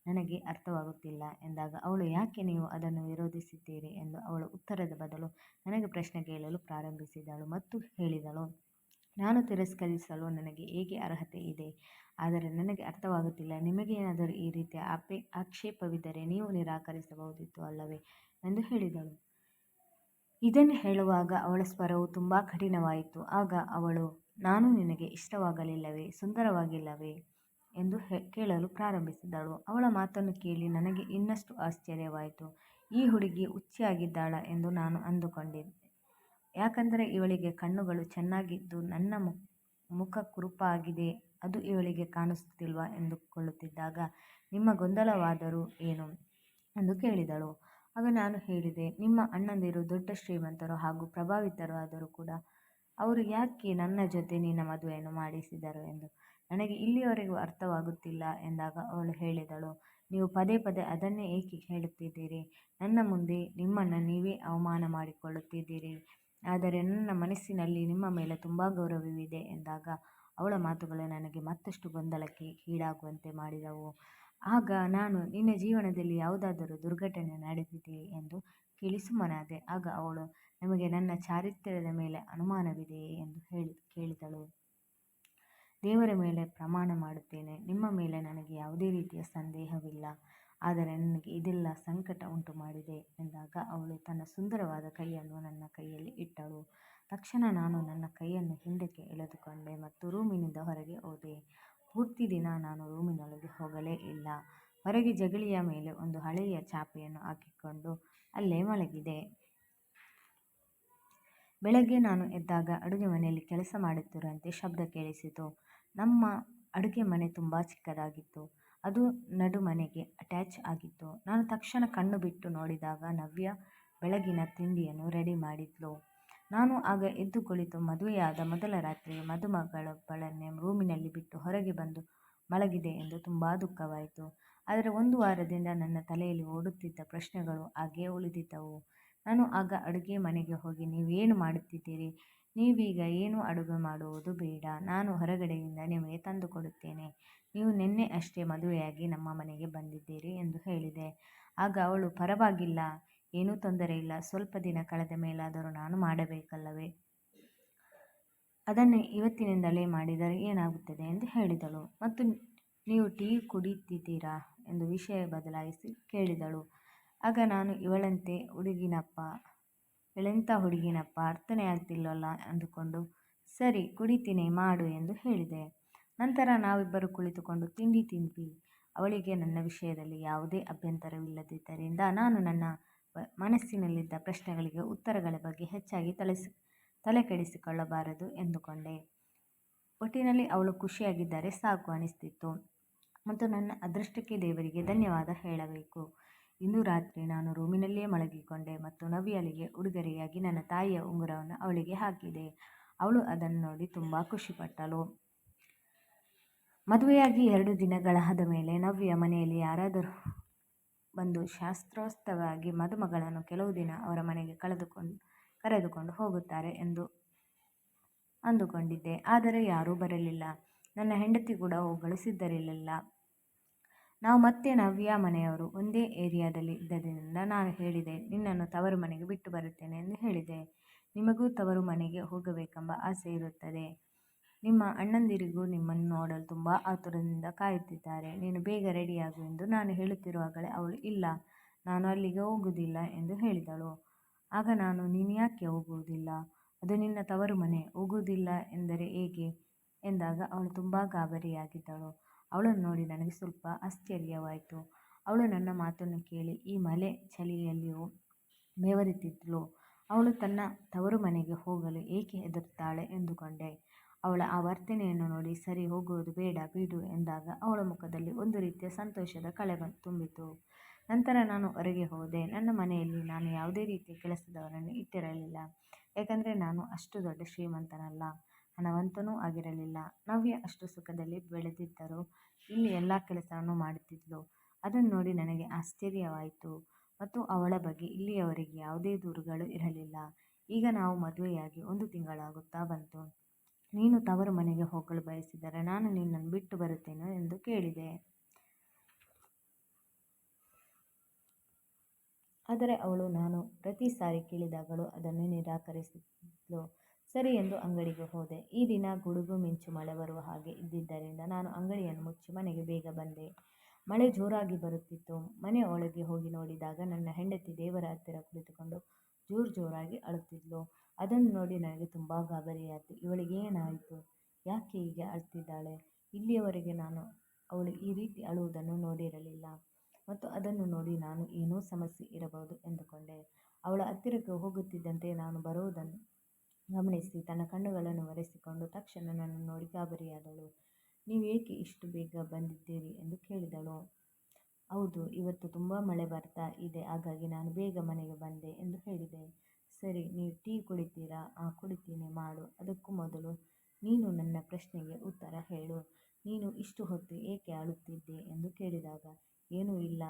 ನನಗೆ ಅರ್ಥವಾಗುತ್ತಿಲ್ಲ ಎಂದಾಗ ಅವಳು, ಯಾಕೆ ನೀವು ಅದನ್ನು ವಿರೋಧಿಸಿದ್ದೀರಿ ಎಂದು ಅವಳು ಉತ್ತರದ ಬದಲು ನನಗೆ ಪ್ರಶ್ನೆ ಕೇಳಲು ಪ್ರಾರಂಭಿಸಿದಳು ಮತ್ತು ಹೇಳಿದಳು, ನಾನು ತಿರಸ್ಕರಿಸಲು ನನಗೆ ಹೇಗೆ ಅರ್ಹತೆ ಇದೆ? ಆದರೆ ನನಗೆ ಅರ್ಥವಾಗುತ್ತಿಲ್ಲ. ನಿಮಗೇನಾದರೂ ಈ ರೀತಿಯ ಆಕ್ಷೇಪವಿದ್ದರೆ ನೀವು ನಿರಾಕರಿಸಬಹುದಿತ್ತು ಅಲ್ಲವೇ ಎಂದು ಹೇಳಿದಳು. ಇದನ್ನು ಹೇಳುವಾಗ ಅವಳ ಸ್ವರವು ತುಂಬ ಕಠಿಣವಾಯಿತು. ಆಗ ಅವಳು, ನಾನು ನಿನಗೆ ಇಷ್ಟವಾಗಲಿಲ್ಲವೇ, ಸುಂದರವಾಗಿಲ್ಲವೇ ಎಂದು ಕೇಳಲು ಪ್ರಾರಂಭಿಸಿದಳು. ಅವಳ ಮಾತನ್ನು ಕೇಳಿ ನನಗೆ ಇನ್ನಷ್ಟು ಆಶ್ಚರ್ಯವಾಯಿತು. ಈ ಹುಡುಗಿ ಹುಚ್ಚಿಯಾಗಿದ್ದಾಳಾ ಎಂದು ನಾನು ಅಂದುಕೊಂಡೆ. ಯಾಕಂದರೆ ಇವಳಿಗೆ ಕಣ್ಣುಗಳು ಚೆನ್ನಾಗಿದ್ದು ನನ್ನ ಮುಖ ಕುರುಪಾಗಿದೆ, ಅದು ಇವಳಿಗೆ ಕಾಣಿಸುತ್ತಿಲ್ವಾ ಎಂದುಕೊಳ್ಳುತ್ತಿದ್ದಾಗ ನಿಮ್ಮ ಗೊಂದಲವಾದರೂ ಏನು ಎಂದು ಕೇಳಿದಳು. ಆಗ ನಾನು ಹೇಳಿದೆ, ನಿಮ್ಮ ಅಣ್ಣಂದಿರು ದೊಡ್ಡ ಶ್ರೀಮಂತರು ಹಾಗೂ ಪ್ರಭಾವಿತರು ಆದರೂ ಕೂಡ ಅವರು ಯಾಕೆ ನನ್ನ ಜೊತೆ ನಿನ್ನ ಮದುವೆಯನ್ನು ಮಾಡಿಸಿದರು ಎಂದು ನನಗೆ ಇಲ್ಲಿಯವರೆಗೂ ಅರ್ಥವಾಗುತ್ತಿಲ್ಲ ಎಂದಾಗ ಅವಳು ಹೇಳಿದಳು, ನೀವು ಪದೇ ಪದೇ ಅದನ್ನೇ ಏಕೆ ಹೇಳುತ್ತಿದ್ದೀರಿ? ನನ್ನ ಮುಂದೆ ನಿಮ್ಮನ್ನು ನೀವೇ ಅವಮಾನ ಮಾಡಿಕೊಳ್ಳುತ್ತಿದ್ದೀರಿ. ಆದರೆ ನನ್ನ ಮನಸ್ಸಿನಲ್ಲಿ ನಿಮ್ಮ ಮೇಲೆ ತುಂಬ ಗೌರವವಿದೆ ಎಂದಾಗ ಅವಳ ಮಾತುಗಳು ನನಗೆ ಮತ್ತಷ್ಟು ಗೊಂದಲಕ್ಕೆ ಈಡಾಗುವಂತೆ ಮಾಡಿದವು. ಆಗ ನಾನು, ನಿನ್ನ ಜೀವನದಲ್ಲಿ ಯಾವುದಾದರೂ ದುರ್ಘಟನೆ ನಡೆದಿದೆಯೇ ಎಂದು ಕೇಳಿ ಸುಮ್ಮನಾದೆ. ಆಗ ಅವಳು, ನಿಮಗೆ ನನ್ನ ಚಾರಿತ್ರ್ಯದ ಮೇಲೆ ಅನುಮಾನವಿದೆಯೇ ಎಂದು ಕೇಳಿದಳು. ದೇವರ ಮೇಲೆ ಪ್ರಮಾಣ ಮಾಡುತ್ತೇನೆ, ನಿಮ್ಮ ಮೇಲೆ ನನಗೆ ಯಾವುದೇ ರೀತಿಯ ಸಂದೇಹವಿಲ್ಲ. ಆದರೆ ನನಗೆ ಇದೆಲ್ಲ ಸಂಕಟ ಉಂಟು ಮಾಡಿದೆ ಎಂದಾಗ ಅವಳು ತನ್ನ ಸುಂದರವಾದ ಕೈಯನ್ನು ನನ್ನ ಕೈಯಲ್ಲಿ ಇಟ್ಟಳು. ತಕ್ಷಣ ನಾನು ನನ್ನ ಕೈಯನ್ನು ಹಿಂದಕ್ಕೆ ಎಳೆದುಕೊಂಡೆ ಮತ್ತು ರೂಮಿನಿಂದ ಹೊರಗೆ ಹೋದೆ. ಪೂರ್ತಿ ದಿನ ನಾನು ರೂಮಿನೊಳಗೆ ಹೋಗಲೇ ಇಲ್ಲ. ಹೊರಗೆ ಜಗಲಿಯ ಮೇಲೆ ಒಂದು ಹಳೆಯ ಚಾಪೆಯನ್ನು ಹಾಕಿಕೊಂಡು ಅಲ್ಲೇ ಮಲಗಿದೆ. ಬೆಳಗ್ಗೆ ನಾನು ಎದ್ದಾಗ ಅಡುಗೆ ಮನೆಯಲ್ಲಿ ಕೆಲಸ ಮಾಡುತ್ತಿರುವಂತೆ ಶಬ್ದ ಕೇಳಿಸಿತು. ನಮ್ಮ ಅಡುಗೆ ಮನೆ ತುಂಬ ಚಿಕ್ಕದಾಗಿತ್ತು. ಅದು ನಡುಮನೆಗೆ ಅಟ್ಯಾಚ್ ಆಗಿತ್ತು. ನಾನು ತಕ್ಷಣ ಕಣ್ಣು ಬಿಟ್ಟು ನೋಡಿದಾಗ ನವ್ಯ ಬೆಳಗಿನ ತಿಂಡಿಯನ್ನು ರೆಡಿ ಮಾಡಿದ್ಲು. ನಾನು ಆಗ ಎದ್ದು ಕುಳಿತು ಮದುವೆಯಾದ ಮೊದಲ ರಾತ್ರಿ ಮದುಮಗಳೊಬ್ಬಳನ್ನೇ ರೂಮಿನಲ್ಲಿ ಬಿಟ್ಟು ಹೊರಗೆ ಬಂದು ಮಲಗಿದೆ ಎಂದು ತುಂಬ ದುಃಖವಾಯಿತು. ಆದರೆ 1 ವಾರದಿಂದ ನನ್ನ ತಲೆಯಲ್ಲಿ ಓಡುತ್ತಿದ್ದ ಪ್ರಶ್ನೆಗಳು ಹಾಗೇ ಉಳಿದಿದ್ದವು. ನಾನು ಆಗ ಅಡುಗೆ ಮನೆಗೆ ಹೋಗಿ, ನೀವೇನು ಮಾಡುತ್ತಿದ್ದೀರಿ? ನೀವೀಗ ಏನು ಅಡುಗೆ ಮಾಡುವುದು ಬೇಡ, ನಾನು ಹೊರಗಡೆಯಿಂದ ನಿಮಗೆ ತಂದು ಕೊಡುತ್ತೇನೆ. ನೀವು ನಿನ್ನೆ ಅಷ್ಟೇ ಮದುವೆಯಾಗಿ ನಮ್ಮ ಮನೆಗೆ ಬಂದಿದ್ದೀರಿ ಎಂದು ಹೇಳಿದೆ. ಆಗ ಅವಳು, ಪರವಾಗಿಲ್ಲ, ಏನೂ ತೊಂದರೆ ಇಲ್ಲ, ಸ್ವಲ್ಪ ದಿನ ಕಳೆದ ಮೇಲಾದರೂ ನಾನು ಮಾಡಬೇಕಲ್ಲವೇ? ಅದನ್ನು ಇವತ್ತಿನಿಂದಲೇ ಮಾಡಿದರೆ ಏನಾಗುತ್ತದೆ ಎಂದು ಹೇಳಿದಳು. ಮತ್ತು ನೀವು ಟೀ ಕುಡಿತಿದ್ದೀರಾ ಎಂದು ವಿಷಯ ಬದಲಾಯಿಸಿ ಕೇಳಿದಳು. ಆಗ ನಾನು, ಇವಳೆಂಥ ಹುಡುಗಿನಪ್ಪ, ಅರ್ಥನೇ ಆಗ್ತಿಲ್ವಲ್ಲ ಅಂದುಕೊಂಡು, ಸರಿ ಕುಡಿತೀನಿ ಮಾಡು ಎಂದು ಹೇಳಿದೆ. ನಂತರ ನಾವಿಬ್ಬರು ಕುಳಿತುಕೊಂಡು ತಿಂಡಿ ತಿಂದ್ವಿ. ಅವಳಿಗೆ ನನ್ನ ವಿಷಯದಲ್ಲಿ ಯಾವುದೇ ಅಭ್ಯಂತರವಿಲ್ಲದಿದ್ದರಿಂದ ನಾನು ನನ್ನ ಮನಸ್ಸಿನಲ್ಲಿದ್ದ ಪ್ರಶ್ನೆಗಳಿಗೆ ಉತ್ತರಗಳ ಬಗ್ಗೆ ಹೆಚ್ಚಾಗಿ ತಲೆಕೆಡಿಸಿಕೊಳ್ಳಬಾರದು ಎಂದುಕೊಂಡೆ. ಒಟ್ಟಿನಲ್ಲಿ ಅವಳು ಖುಷಿಯಾಗಿದ್ದರೆ ಸಾಕು ಅನಿಸ್ತಿತ್ತು ಮತ್ತು ನನ್ನ ಅದೃಷ್ಟಕ್ಕೆ ದೇವರಿಗೆ ಧನ್ಯವಾದ ಹೇಳಬೇಕು. ಇಂದು ರಾತ್ರಿ ನಾನು ರೂಮಿನಲ್ಲಿಯೇ ಮಲಗಿಕೊಂಡೆ ಮತ್ತು ನವ್ಯಳಿಗೆ ಉಡುಗೊರೆಯಾಗಿ ನನ್ನ ತಾಯಿಯ ಉಂಗುರವನ್ನು ಅವಳಿಗೆ ಹಾಕಿದೆ. ಅವಳು ಅದನ್ನು ನೋಡಿ ತುಂಬ ಖುಷಿಪಟ್ಟಳು. ಮದುವೆಯಾಗಿ 2 ದಿನಗಳಾದ ಮೇಲೆ ನವ್ಯ ಮನೆಯಲ್ಲಿ ಯಾರಾದರೂ ಬಂದು ಶಾಸ್ತ್ರೋಕ್ತವಾಗಿ ಮದುಮಗಳನ್ನು ಕೆಲವು ದಿನ ಅವರ ಮನೆಗೆ ಕರೆದುಕೊಂಡು ಹೋಗುತ್ತಾರೆ ಎಂದು ಅಂದುಕೊಂಡಿದ್ದೆ. ಆದರೆ ಯಾರೂ ಬರಲಿಲ್ಲ. ನನ್ನ ಹೆಂಡತಿ ಕೂಡ ಹೋಗಲು ಸಿದ್ಧರಿರಲಿಲ್ಲ. ನಾವು ಮತ್ತೆ ನವ್ಯ ಮನೆಯವರು ಒಂದೇ ಏರಿಯಾದಲ್ಲಿ ಇದ್ದರಿಂದ ನಾನು ಹೇಳಿದೆ, ನಿನ್ನನ್ನು ತವರು ಮನೆಗೆ ಬಿಟ್ಟು ಬರುತ್ತೇನೆ ಎಂದು ಹೇಳಿದೆ. ನಿಮಗೂ ತವರು ಮನೆಗೆ ಹೋಗಬೇಕೆಂಬ ಆಸೆ ಇರುತ್ತದೆ. ನಿಮ್ಮ ಅಣ್ಣಂದಿರಿಗೂ ನಿಮ್ಮನ್ನು ನೋಡಲು ತುಂಬ ಆತುರದಿಂದ ಕಾಯುತ್ತಿದ್ದಾರೆ. ನೀನು ಬೇಗ ರೆಡಿಯಾಗು ಎಂದು ನಾನು ಹೇಳುತ್ತಿರುವಾಗಲೇ ಅವಳು, ಇಲ್ಲ, ನಾನು ಅಲ್ಲಿಗೆ ಹೋಗುವುದಿಲ್ಲ ಎಂದು ಹೇಳಿದಳು. ಆಗ ನಾನು, ನೀನು ಯಾಕೆ ಹೋಗುವುದಿಲ್ಲ? ಅದು ನಿನ್ನ ತವರು ಮನೆ, ಹೋಗುವುದಿಲ್ಲ ಎಂದರೆ ಹೇಗೆ ಎಂದಾಗ ಅವಳು ತುಂಬ ಗಾಬರಿಯಾಗಿದ್ದಳು. ಅವಳನ್ನು ನೋಡಿ ನನಗೆ ಸ್ವಲ್ಪ ಆಶ್ಚರ್ಯವಾಯಿತು. ಅವಳು ನನ್ನ ಮಾತನ್ನು ಕೇಳಿ ಈ ಮಳೆ ಚಳಿಯಲ್ಲಿಯೂ ಬೆವರುತ್ತಿದ್ದಳು. ಅವಳು ತನ್ನ ತವರು ಮನೆಗೆ ಹೋಗಲು ಏಕೆ ಹೆದರುತ್ತಾಳೆ ಎಂದುಕೊಂಡೆ. ಅವಳ ಆ ವರ್ತನೆಯನ್ನು ನೋಡಿ, ಸರಿ ಹೋಗುವುದು ಬೇಡ ಬಿಡು ಎಂದಾಗ ಅವಳ ಮುಖದಲ್ಲಿ ಒಂದು ರೀತಿಯ ಸಂತೋಷದ ಕಳೆ ತುಂಬಿತು. ನಂತರ ನಾನು ಹೊರಗೆ ಹೋದೆ. ನನ್ನ ಮನೆಯಲ್ಲಿ ನಾನು ಯಾವುದೇ ರೀತಿಯ ಕೆಲಸದವರನ್ನು ಇಟ್ಟಿರಲಿಲ್ಲ. ಯಾಕಂದರೆ ನಾನು ಅಷ್ಟು ದೊಡ್ಡ ಶ್ರೀಮಂತನಲ್ಲ, ಹಣವಂತನೂ ಆಗಿರಲಿಲ್ಲ. ನವ್ಯ ಅಷ್ಟು ಸುಖದಲ್ಲಿ ಬೆಳೆದಿದ್ದರೂ ಇಲ್ಲಿ ಎಲ್ಲ ಕೆಲಸವನ್ನು ಮಾಡುತ್ತಿದ್ಲು. ಅದನ್ನು ನೋಡಿ ನನಗೆ ಆಶ್ಚರ್ಯವಾಯಿತು ಮತ್ತು ಅವಳ ಬಗ್ಗೆ ಇಲ್ಲಿಯವರೆಗೆ ಯಾವುದೇ ದೂರುಗಳು ಇರಲಿಲ್ಲ. ಈಗ ನಾವು ಮದುವೆಯಾಗಿ 1 ತಿಂಗಳಾಗುತ್ತಾ ಬಂತು. ನೀನು ತವರು ಮನೆಗೆ ಹೋಗಲು ಬಯಸಿದರೆ ನಾನು ನಿನ್ನನ್ನು ಬಿಟ್ಟು ಬರುತ್ತೇನೆ ಎಂದು ಕೇಳಿದೆ. ಆದರೆ ಅವಳು ನಾನು ಪ್ರತಿ ಸಾರಿ ಕೇಳಿದಾಗಲೂ ಅದನ್ನು ನಿರಾಕರಿಸಿದ್ಲು. ಸರಿ ಎಂದು ಅಂಗಡಿಗೆ ಹೋದೆ. ಈ ದಿನ ಗುಡುಗು ಮಿಂಚು ಮಳೆ ಬರುವ ಹಾಗೆ ಇದ್ದಿದ್ದರಿಂದ ನಾನು ಅಂಗಡಿಯನ್ನು ಮುಚ್ಚಿ ಮನೆಗೆ ಬೇಗ ಬಂದೆ. ಮಳೆ ಜೋರಾಗಿ ಬರುತ್ತಿತ್ತು. ಮನೆ ಒಳಗೆ ಹೋಗಿ ನೋಡಿದಾಗ ನನ್ನ ಹೆಂಡತಿ ದೇವರ ಹತ್ತಿರ ಕುಳಿತುಕೊಂಡು ಜೋರಾಗಿ ಅಳುತ್ತಿದ್ಲು. ಅದನ್ನು ನೋಡಿ ನನಗೆ ತುಂಬ ಗಾಬರಿಯಾಯಿತು. ಇವಳಿಗೆ ಏನಾಯಿತು? ಯಾಕೆ ಹೀಗೆ ಅಳ್ತಿದ್ದಾಳೆ? ಇಲ್ಲಿಯವರೆಗೆ ನಾನು ಅವಳು ಈ ರೀತಿ ಅಳುವುದನ್ನು ನೋಡಿರಲಿಲ್ಲ ಮತ್ತು ಅದನ್ನು ನೋಡಿ ನಾನು ಏನೋ ಸಮಸ್ಯೆ ಇರಬಹುದು ಎಂದುಕೊಂಡೆ. ಅವಳ ಹತ್ತಿರಕ್ಕೆ ಹೋಗುತ್ತಿದ್ದಂತೆ ನಾನು ಬರುವುದನ್ನು ಗಮನಿಸಿ ತನ್ನ ಕಣ್ಣುಗಳನ್ನು ಒರೆಸಿಕೊಂಡು ತಕ್ಷಣ ನನ್ನನ್ನು ನೋಡಿ ಗಾಬರಿಯಾದಳು. ನೀವು ಏಕೆ ಇಷ್ಟು ಬೇಗ ಬಂದಿದ್ದೀರಿ ಎಂದು ಕೇಳಿದಳು. ಹೌದು, ಇವತ್ತು ತುಂಬ ಮಳೆ ಬರ್ತಾ ಇದೆ, ಹಾಗಾಗಿ ನಾನು ಬೇಗ ಮನೆಗೆ ಬಂದೆ ಎಂದು ಹೇಳಿದೆ. ಸರಿ, ನೀವು ಟೀ ಕುಡಿತೀರಾ? ಕುಡಿತೀನಿ, ಮಾಡು. ಅದಕ್ಕೂ ಮೊದಲು ನೀನು ನನ್ನ ಪ್ರಶ್ನೆಗೆ ಉತ್ತರ ಹೇಳು. ನೀನು ಇಷ್ಟು ಹೊತ್ತು ಏಕೆ ಅಳುತ್ತಿದ್ದೆ ಎಂದು ಕೇಳಿದಾಗ, ಏನೂ ಇಲ್ಲ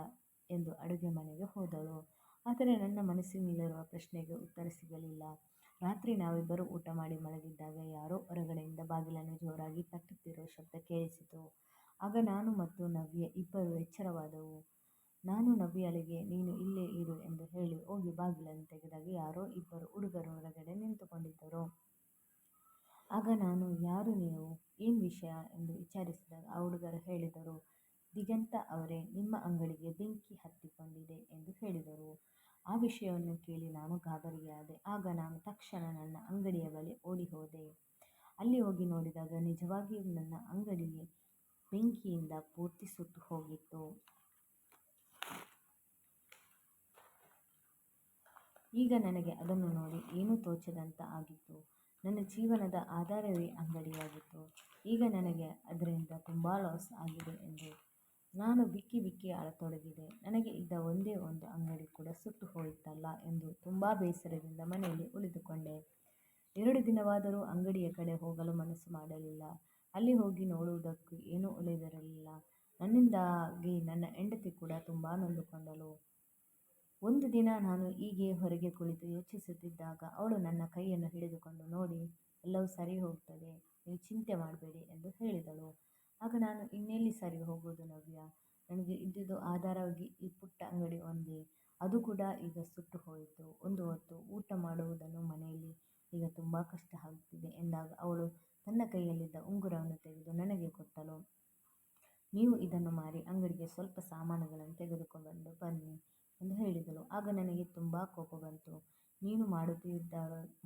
ಎಂದು ಅಡುಗೆ ಮನೆಗೆ ಹೋದಳು. ಆದರೆ ನನ್ನ ಮನಸ್ಸಿನಲ್ಲಿರುವ ಪ್ರಶ್ನೆಗೆ ಉತ್ತರ ಸಿಗಲಿಲ್ಲ. ರಾತ್ರಿ ನಾವಿಬ್ಬರು ಊಟ ಮಾಡಿ ಮಲಗಿದ್ದಾಗ ಯಾರೋ ಹೊರಗಡೆಯಿಂದ ಬಾಗಿಲನ್ನು ಜೋರಾಗಿ ತಟ್ಟುತ್ತಿರುವ ಶಬ್ದ ಕೇಳಿಸಿತು. ಆಗ ನಾನು ಮತ್ತು ನವ್ಯ ಇಬ್ಬರು ಎಚ್ಚರವಾದೆವು. ನಾನು ನವ್ಯಳಿಗೆ ನೀನು ಇಲ್ಲೇ ಇರು ಎಂದು ಹೇಳಿ ಹೋಗಿ ಬಾಗಿಲನ್ನು ತೆಗೆದಾಗ ಯಾರೋ ಇಬ್ಬರು ಹುಡುಗರು ಹೊರಗಡೆ ನಿಂತುಕೊಂಡಿದ್ದರು. ಆಗ ನಾನು, ಯಾರು ನೀವು, ಏನು ವಿಷಯ ಎಂದು ವಿಚಾರಿಸಿದಾಗ ಆ ಹುಡುಗರು ಹೇಳಿದರು, ದಿಗಂತ ಅವರೇ, ನಿಮ್ಮ ಅಂಗಡಿಗೆ ಬೆಂಕಿ ಹತ್ತಿಕೊಂಡಿದೆ ಎಂದು ಹೇಳಿದರು. ಆ ವಿಷಯವನ್ನು ಕೇಳಿ ನಾನು ಗಾಬರಿಯಾದೆ. ಆಗ ನಾನು ತಕ್ಷಣ ನನ್ನ ಅಂಗಡಿಯ ಬಳಿ ಓಡಿ ಹೋದೆ. ಅಲ್ಲಿ ಹೋಗಿ ನೋಡಿದಾಗ ನಿಜವಾಗಿಯೂ ನನ್ನ ಅಂಗಡಿ ಬೆಂಕಿಯಿಂದ ಪೂರ್ತಿ ಸುಟ್ಟು ಹೋಗಿತ್ತು. ಈಗ ನನಗೆ ಅದನ್ನು ನೋಡಿ ಏನೂ ತೋಚದಂತ ಆಗಿತ್ತು. ನನ್ನ ಜೀವನದ ಆಧಾರವೇ ಅಂಗಡಿಯಾಗಿತ್ತು. ಈಗ ನನಗೆ ಅದರಿಂದ ತುಂಬ ಲಾಸ್ ಆಗಿದೆ ಎಂದು ನಾನು ಬಿಕ್ಕಿ ಬಿಕ್ಕಿ ಅಳತೊಡಗಿದೆ. ನನಗೆ ಇದ್ದ ಒಂದೇ ಒಂದು ಅಂಗಡಿ ಕೂಡ ಸುಟ್ಟು ಹೋಯಿತಲ್ಲ ಎಂದು ತುಂಬ ಬೇಸರದಿಂದ ಮನೆಯಲ್ಲಿ ಉಳಿದುಕೊಂಡೆ. 2 ದಿನವಾದರೂ ಅಂಗಡಿಯ ಕಡೆ ಹೋಗಲು ಮನಸ್ಸು ಮಾಡಲಿಲ್ಲ. ಅಲ್ಲಿ ಹೋಗಿ ನೋಡುವುದಕ್ಕೂ ಏನೂ ಉಳಿದಿರಲಿಲ್ಲ. ನನ್ನಿಂದಾಗಿ ನನ್ನ ಹೆಂಡತಿ ಕೂಡ ತುಂಬ ನೊಂದುಕೊಂಡಳು. ಒಂದು ದಿನ ನಾನು ಹೀಗೆ ಹೊರಗೆ ಕುಳಿತು ಯೋಚಿಸುತ್ತಿದ್ದಾಗ ಅವಳು ನನ್ನ ಕೈಯನ್ನು ಹಿಡಿದುಕೊಂಡು, ನೋಡಿ, ಎಲ್ಲವೂ ಸರಿ ಹೋಗ್ತದೆ, ನೀವು ಚಿಂತೆ ಮಾಡಬೇಡಿ ಎಂದು ಹೇಳಿದಳು. ಆಗ ನಾನು, ಇನ್ನೆಲ್ಲಿ ಸರಿ ಹೋಗುವುದು ನವ್ಯ, ನನಗೆ ಇದ್ದುದು ಆಧಾರವಾಗಿ ಈ ಪುಟ್ಟ ಅಂಗಡಿ ಒಂದೇ, ಅದು ಕೂಡ ಈಗ ಸುಟ್ಟು ಹೋಯಿತು. ಒಂದು ಹೊತ್ತು ಊಟ ಮಾಡುವುದನ್ನು ಮನೆಯಲ್ಲಿ ಈಗ ತುಂಬ ಕಷ್ಟ ಆಗುತ್ತಿದೆ ಎಂದಾಗ ಅವಳು ತನ್ನ ಕೈಯಲ್ಲಿದ್ದ ಉಂಗುರವನ್ನು ತೆಗೆದು ನನಗೆ ಕೊಟ್ಟಳು. ನೀವು ಇದನ್ನು ಮಾರಿ ಅಂಗಡಿಗೆ ಸ್ವಲ್ಪ ಸಾಮಾನುಗಳನ್ನು ತೆಗೆದುಕೊಂಡು ಬನ್ನಿ ಎಂದು ಹೇಳಿದಳು. ಆಗ ನನಗೆ ತುಂಬ ಕೋಪ ಬಂತು. ನೀನು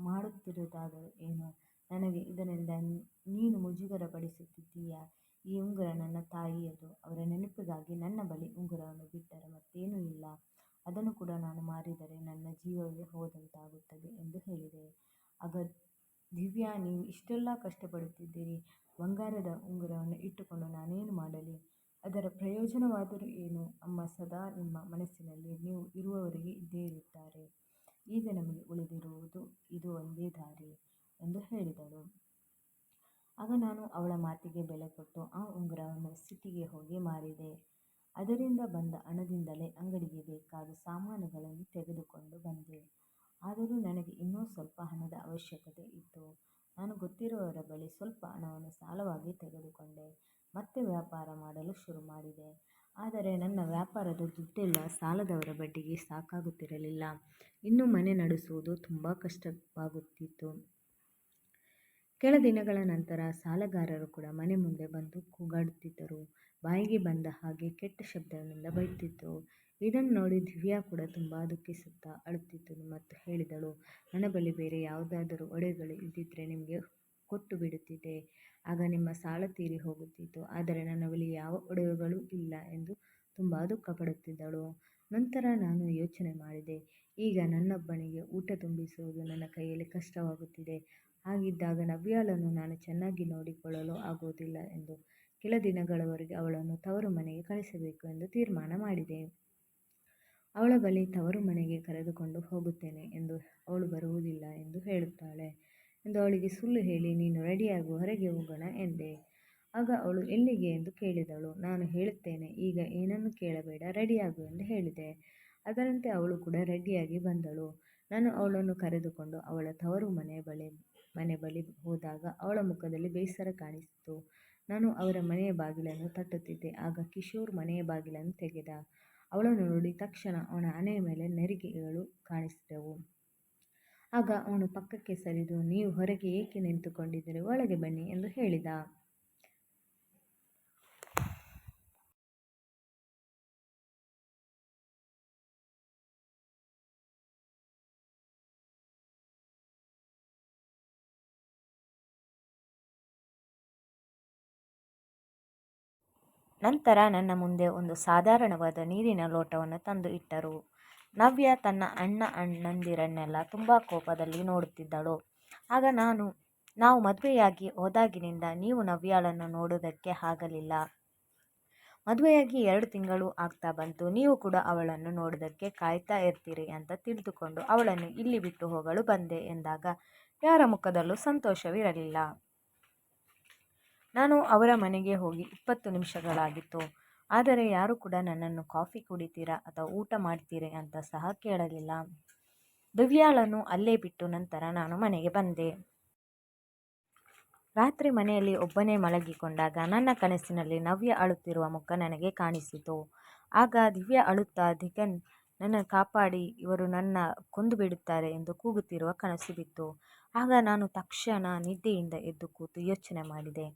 ಮಾಡುತ್ತಿರುವುದಾದರೂ ಏನು? ನನಗೆ ಇದರಿಂದ ನೀನು ಮುಜುಗರ ಪಡಿಸುತ್ತಿದ್ದೀಯಾ? ಈ ಉಂಗುರ ನನ್ನ ತಾಯಿಯದು. ಅವರ ನೆನಪಿಗಾಗಿ ನನ್ನ ಬಳಿ ಉಂಗುರವನ್ನು ಬಿಟ್ಟರೆ ಮತ್ತೇನೂ ಇಲ್ಲ. ಅದನ್ನು ಕೂಡ ನಾನು ಮಾರಿದರೆ ನನ್ನ ಜೀವವೇ ಹೋದಂತಾಗುತ್ತದೆ ಎಂದು ಹೇಳಿದೆ. ಆಗ ದಿವ್ಯಾ, ನೀವು ಇಷ್ಟೆಲ್ಲ ಕಷ್ಟಪಡುತ್ತಿದ್ದೀರಿ, ಬಂಗಾರದ ಉಂಗುರವನ್ನು ಇಟ್ಟುಕೊಂಡು ನಾನೇನು ಮಾಡಲಿ? ಅದರ ಪ್ರಯೋಜನವಾದರೂ ಏನು? ಅಮ್ಮ ಸದಾ ನಿಮ್ಮ ಮನಸ್ಸಿನಲ್ಲಿ ನೀವು ಇರುವವರೆಗೆ ಇದ್ದೇ ಇರುತ್ತಾರೆ. ಈಗ ನಮಗೆ ಉಳಿದಿರುವುದು ಇದು ಒಂದೇ ದಾರಿ ಎಂದು ಹೇಳಿದಳು. ಆಗ ನಾನು ಅವಳ ಮಾತಿಗೆ ಬೆಲೆ ಕೊಟ್ಟು ಆ ಉಂಗುರವನ್ನು ಸಿಟಿಗೆ ಹೋಗಿ ಮಾರಿದೆ. ಅದರಿಂದ ಬಂದ ಹಣದಿಂದಲೇ ಅಂಗಡಿಗೆ ಬೇಕಾದ ಸಾಮಾನುಗಳನ್ನು ತೆಗೆದುಕೊಂಡು ಬಂದೆ. ಆದರೂ ನನಗೆ ಇನ್ನೂ ಸ್ವಲ್ಪ ಹಣದ ಅವಶ್ಯಕತೆ ಇತ್ತು. ನಾನು ಗೊತ್ತಿರುವವರ ಬಳಿ ಸ್ವಲ್ಪ ಹಣವನ್ನು ಸಾಲವಾಗಿ ತೆಗೆದುಕೊಂಡೆ. ಮತ್ತೆ ವ್ಯಾಪಾರ ಮಾಡಲು ಶುರು ಮಾಡಿದೆ. ಆದರೆ ನನ್ನ ವ್ಯಾಪಾರದ ದುಡ್ಡೆಲ್ಲ ಸಾಲದವರ ಬಡ್ಡಿಗೆ ಸಾಕಾಗುತ್ತಿರಲಿಲ್ಲ. ಇನ್ನು ಮನೆ ನಡೆಸುವುದು ತುಂಬ ಕಷ್ಟವಾಗುತ್ತಿತ್ತು. ಕೆಲ ದಿನಗಳ ನಂತರ ಸಾಲಗಾರರು ಕೂಡ ಮನೆ ಮುಂದೆ ಬಂದು ಕೂಗಾಡುತ್ತಿದ್ದರು. ಬಾಯಿಗೆ ಬಂದ ಹಾಗೆ ಕೆಟ್ಟ ಶಬ್ದಗಳಿಂದ ಬೈತಿದ್ದರು. ಇದನ್ನು ನೋಡಿ ದಿವ್ಯಾ ಕೂಡ ತುಂಬ ದುಃಖಿಸುತ್ತಾ ಅಳುತ್ತಿದ್ದಳು ಮತ್ತು ಹೇಳಿದಳು, ನನ್ನ ಬಳಿ ಬೇರೆ ಯಾವುದಾದರೂ ಒಡವೆಗಳು ಇದ್ದಿದ್ದರೆ ನಿಮಗೆ ಕೊಟ್ಟು ಬಿಡುತ್ತಿದ್ದೆ. ಆಗ ನಿಮ್ಮ ಸಾಲ ತೀರಿ ಹೋಗುತ್ತಿತ್ತು. ಆದರೆ ನನ್ನ ಬಳಿ ಯಾವ ಒಡವೆಗಳೂ ಇಲ್ಲ ಎಂದು ತುಂಬ ದುಃಖಪಡುತ್ತಿದ್ದಳು. ನಂತರ ನಾನು ಯೋಚನೆ ಮಾಡಿದೆ, ಈಗ ನನ್ನೊಬ್ಬನಿಗೆ ಊಟ ತುಂಬಿಸುವುದು ನನ್ನ ಕೈಯಲ್ಲಿ ಕಷ್ಟವಾಗುತ್ತಿದೆ. ಹಾಗಿದ್ದಾಗ ನವ್ಯಾಳನ್ನು ನಾನು ಚೆನ್ನಾಗಿ ನೋಡಿಕೊಳ್ಳಲು ಆಗುವುದಿಲ್ಲ ಎಂದು ಕೆಲ ದಿನಗಳವರೆಗೆ ಅವಳನ್ನು ತವರು ಮನೆಗೆ ಕಳಿಸಬೇಕು ಎಂದು ತೀರ್ಮಾನ ಮಾಡಿದೆ. ಅವಳ ಬಳಿ ತವರು ಮನೆಗೆ ಕರೆದುಕೊಂಡು ಹೋಗುತ್ತೇನೆ ಎಂದು ಅವಳು ಬರುವುದಿಲ್ಲ ಎಂದು ಹೇಳುತ್ತಾಳೆ ಎಂದು ಅವಳಿಗೆ ಸುಳ್ಳು ಹೇಳಿ ನೀನು ರೆಡಿಯಾಗು, ಹೊರಗೆ ಹೋಗೋಣ ಎಂದೆ. ಆಗ ಅವಳು ಎಲ್ಲಿಗೆ ಎಂದು ಕೇಳಿದಳು. ನಾನು ಹೇಳುತ್ತೇನೆ, ಈಗ ಏನನ್ನು ಕೇಳಬೇಡ, ರೆಡಿಯಾಗು ಎಂದು ಹೇಳಿದೆ. ಅದರಂತೆ ಅವಳು ಕೂಡ ರೆಡಿಯಾಗಿ ಬಂದಳು. ನಾನು ಅವಳನ್ನು ಕರೆದುಕೊಂಡು ಅವಳ ತವರು ಮನೆ ಬಳಿ ಹೋದಾಗ ಅವಳ ಮುಖದಲ್ಲಿ ಬೇಸರ ಕಾಣಿಸಿತು. ನಾನು ಅವರ ಮನೆಯ ಬಾಗಿಲನ್ನು ತಟ್ಟುತ್ತಿದ್ದೆ. ಆಗ ಕಿಶೋರ್ ಮನೆಯ ಬಾಗಿಲನ್ನು ತೆಗೆದ. ಅವಳನ್ನು ನೋಡಿ ತಕ್ಷಣ ಅವನ ಹಣೆಯ ಮೇಲೆ ನೆರಿಗೆಗಳು ಕಾಣಿಸಿದವು. ಆಗ ಅವನು ಪಕ್ಕಕ್ಕೆ ಸರಿದು, ನೀವು ಹೊರಗೆ ಏಕೆ ನಿಂತುಕೊಂಡಿದ್ದೀರಿ, ಒಳಗೆ ಬನ್ನಿ ಎಂದು ಹೇಳಿದ. ನಂತರ ನನ್ನ ಮುಂದೆ ಒಂದು ಸಾಧಾರಣವಾದ ನೀರಿನ ಲೋಟವನ್ನು ತಂದು ಇಟ್ಟರು. ನವ್ಯ ತನ್ನ ಅಣ್ಣಂದಿರನ್ನೆಲ್ಲ ತುಂಬ ಕೋಪದಲ್ಲಿ ನೋಡುತ್ತಿದ್ದಳು. ಆಗ ನಾವು ಮದುವೆಯಾಗಿ ಹೋದಾಗಿನಿಂದ ನೀವು ನವ್ಯಾಳನ್ನು ನೋಡುವುದಕ್ಕೆ ಆಗಲಿಲ್ಲ. ಮದುವೆಯಾಗಿ 2 ತಿಂಗಳು ಆಗ್ತಾ ಬಂತು. ನೀವು ಕೂಡ ಅವಳನ್ನು ನೋಡೋದಕ್ಕೆ ಕಾಯ್ತಾ ಇರ್ತೀರಿ ಅಂತ ತಿಳಿದುಕೊಂಡು ಅವಳನ್ನು ಇಲ್ಲಿ ಬಿಟ್ಟು ಹೋಗಲು ಬಂದೆ ಎಂದಾಗ ಯಾರ ಮುಖದಲ್ಲೂ ಸಂತೋಷವಿರಲಿಲ್ಲ. ನಾನು ಅವರ ಮನೆಗೆ ಹೋಗಿ 20 ನಿಮಿಷಗಳಾಗಿತ್ತು. ಆದರೆ ಯಾರೂ ಕೂಡ ನನ್ನನ್ನು ಕಾಫಿ ಕುಡಿತೀರಾ ಅಥವಾ ಊಟ ಮಾಡ್ತೀರಿ ಅಂತ ಸಹ ಕೇಳಲಿಲ್ಲ. ದಿವ್ಯಾಳನ್ನು ಅಲ್ಲೇ ಬಿಟ್ಟು ನಂತರ ನಾನು ಮನೆಗೆ ಬಂದೆ. ರಾತ್ರಿ ಮನೆಯಲ್ಲಿ ಒಬ್ಬನೇ ಮಲಗಿಕೊಂಡಾಗ ನನ್ನ ಕನಸಿನಲ್ಲಿ ನವ್ಯ ಅಳುತ್ತಿರುವ ಮುಖ ನನಗೆ ಕಾಣಿಸಿತು. ಆಗ ದಿವ್ಯಾ ಅಳುತ್ತಾ ದಿಗನ್ ನನ್ನ ಕಾಪಾಡಿ, ಇವರು ನನ್ನ ಕೊಂದು ಬಿಡುತ್ತಾರೆ ಎಂದು ಕೂಗುತ್ತಿರುವ ಕನಸು ಬಿತ್ತು. ಆಗ ನಾನು ತಕ್ಷಣ ನಿದ್ದೆಯಿಂದ ಎದ್ದು ಕೂತು ಯೋಚನೆ ಮಾಡಿದೆ.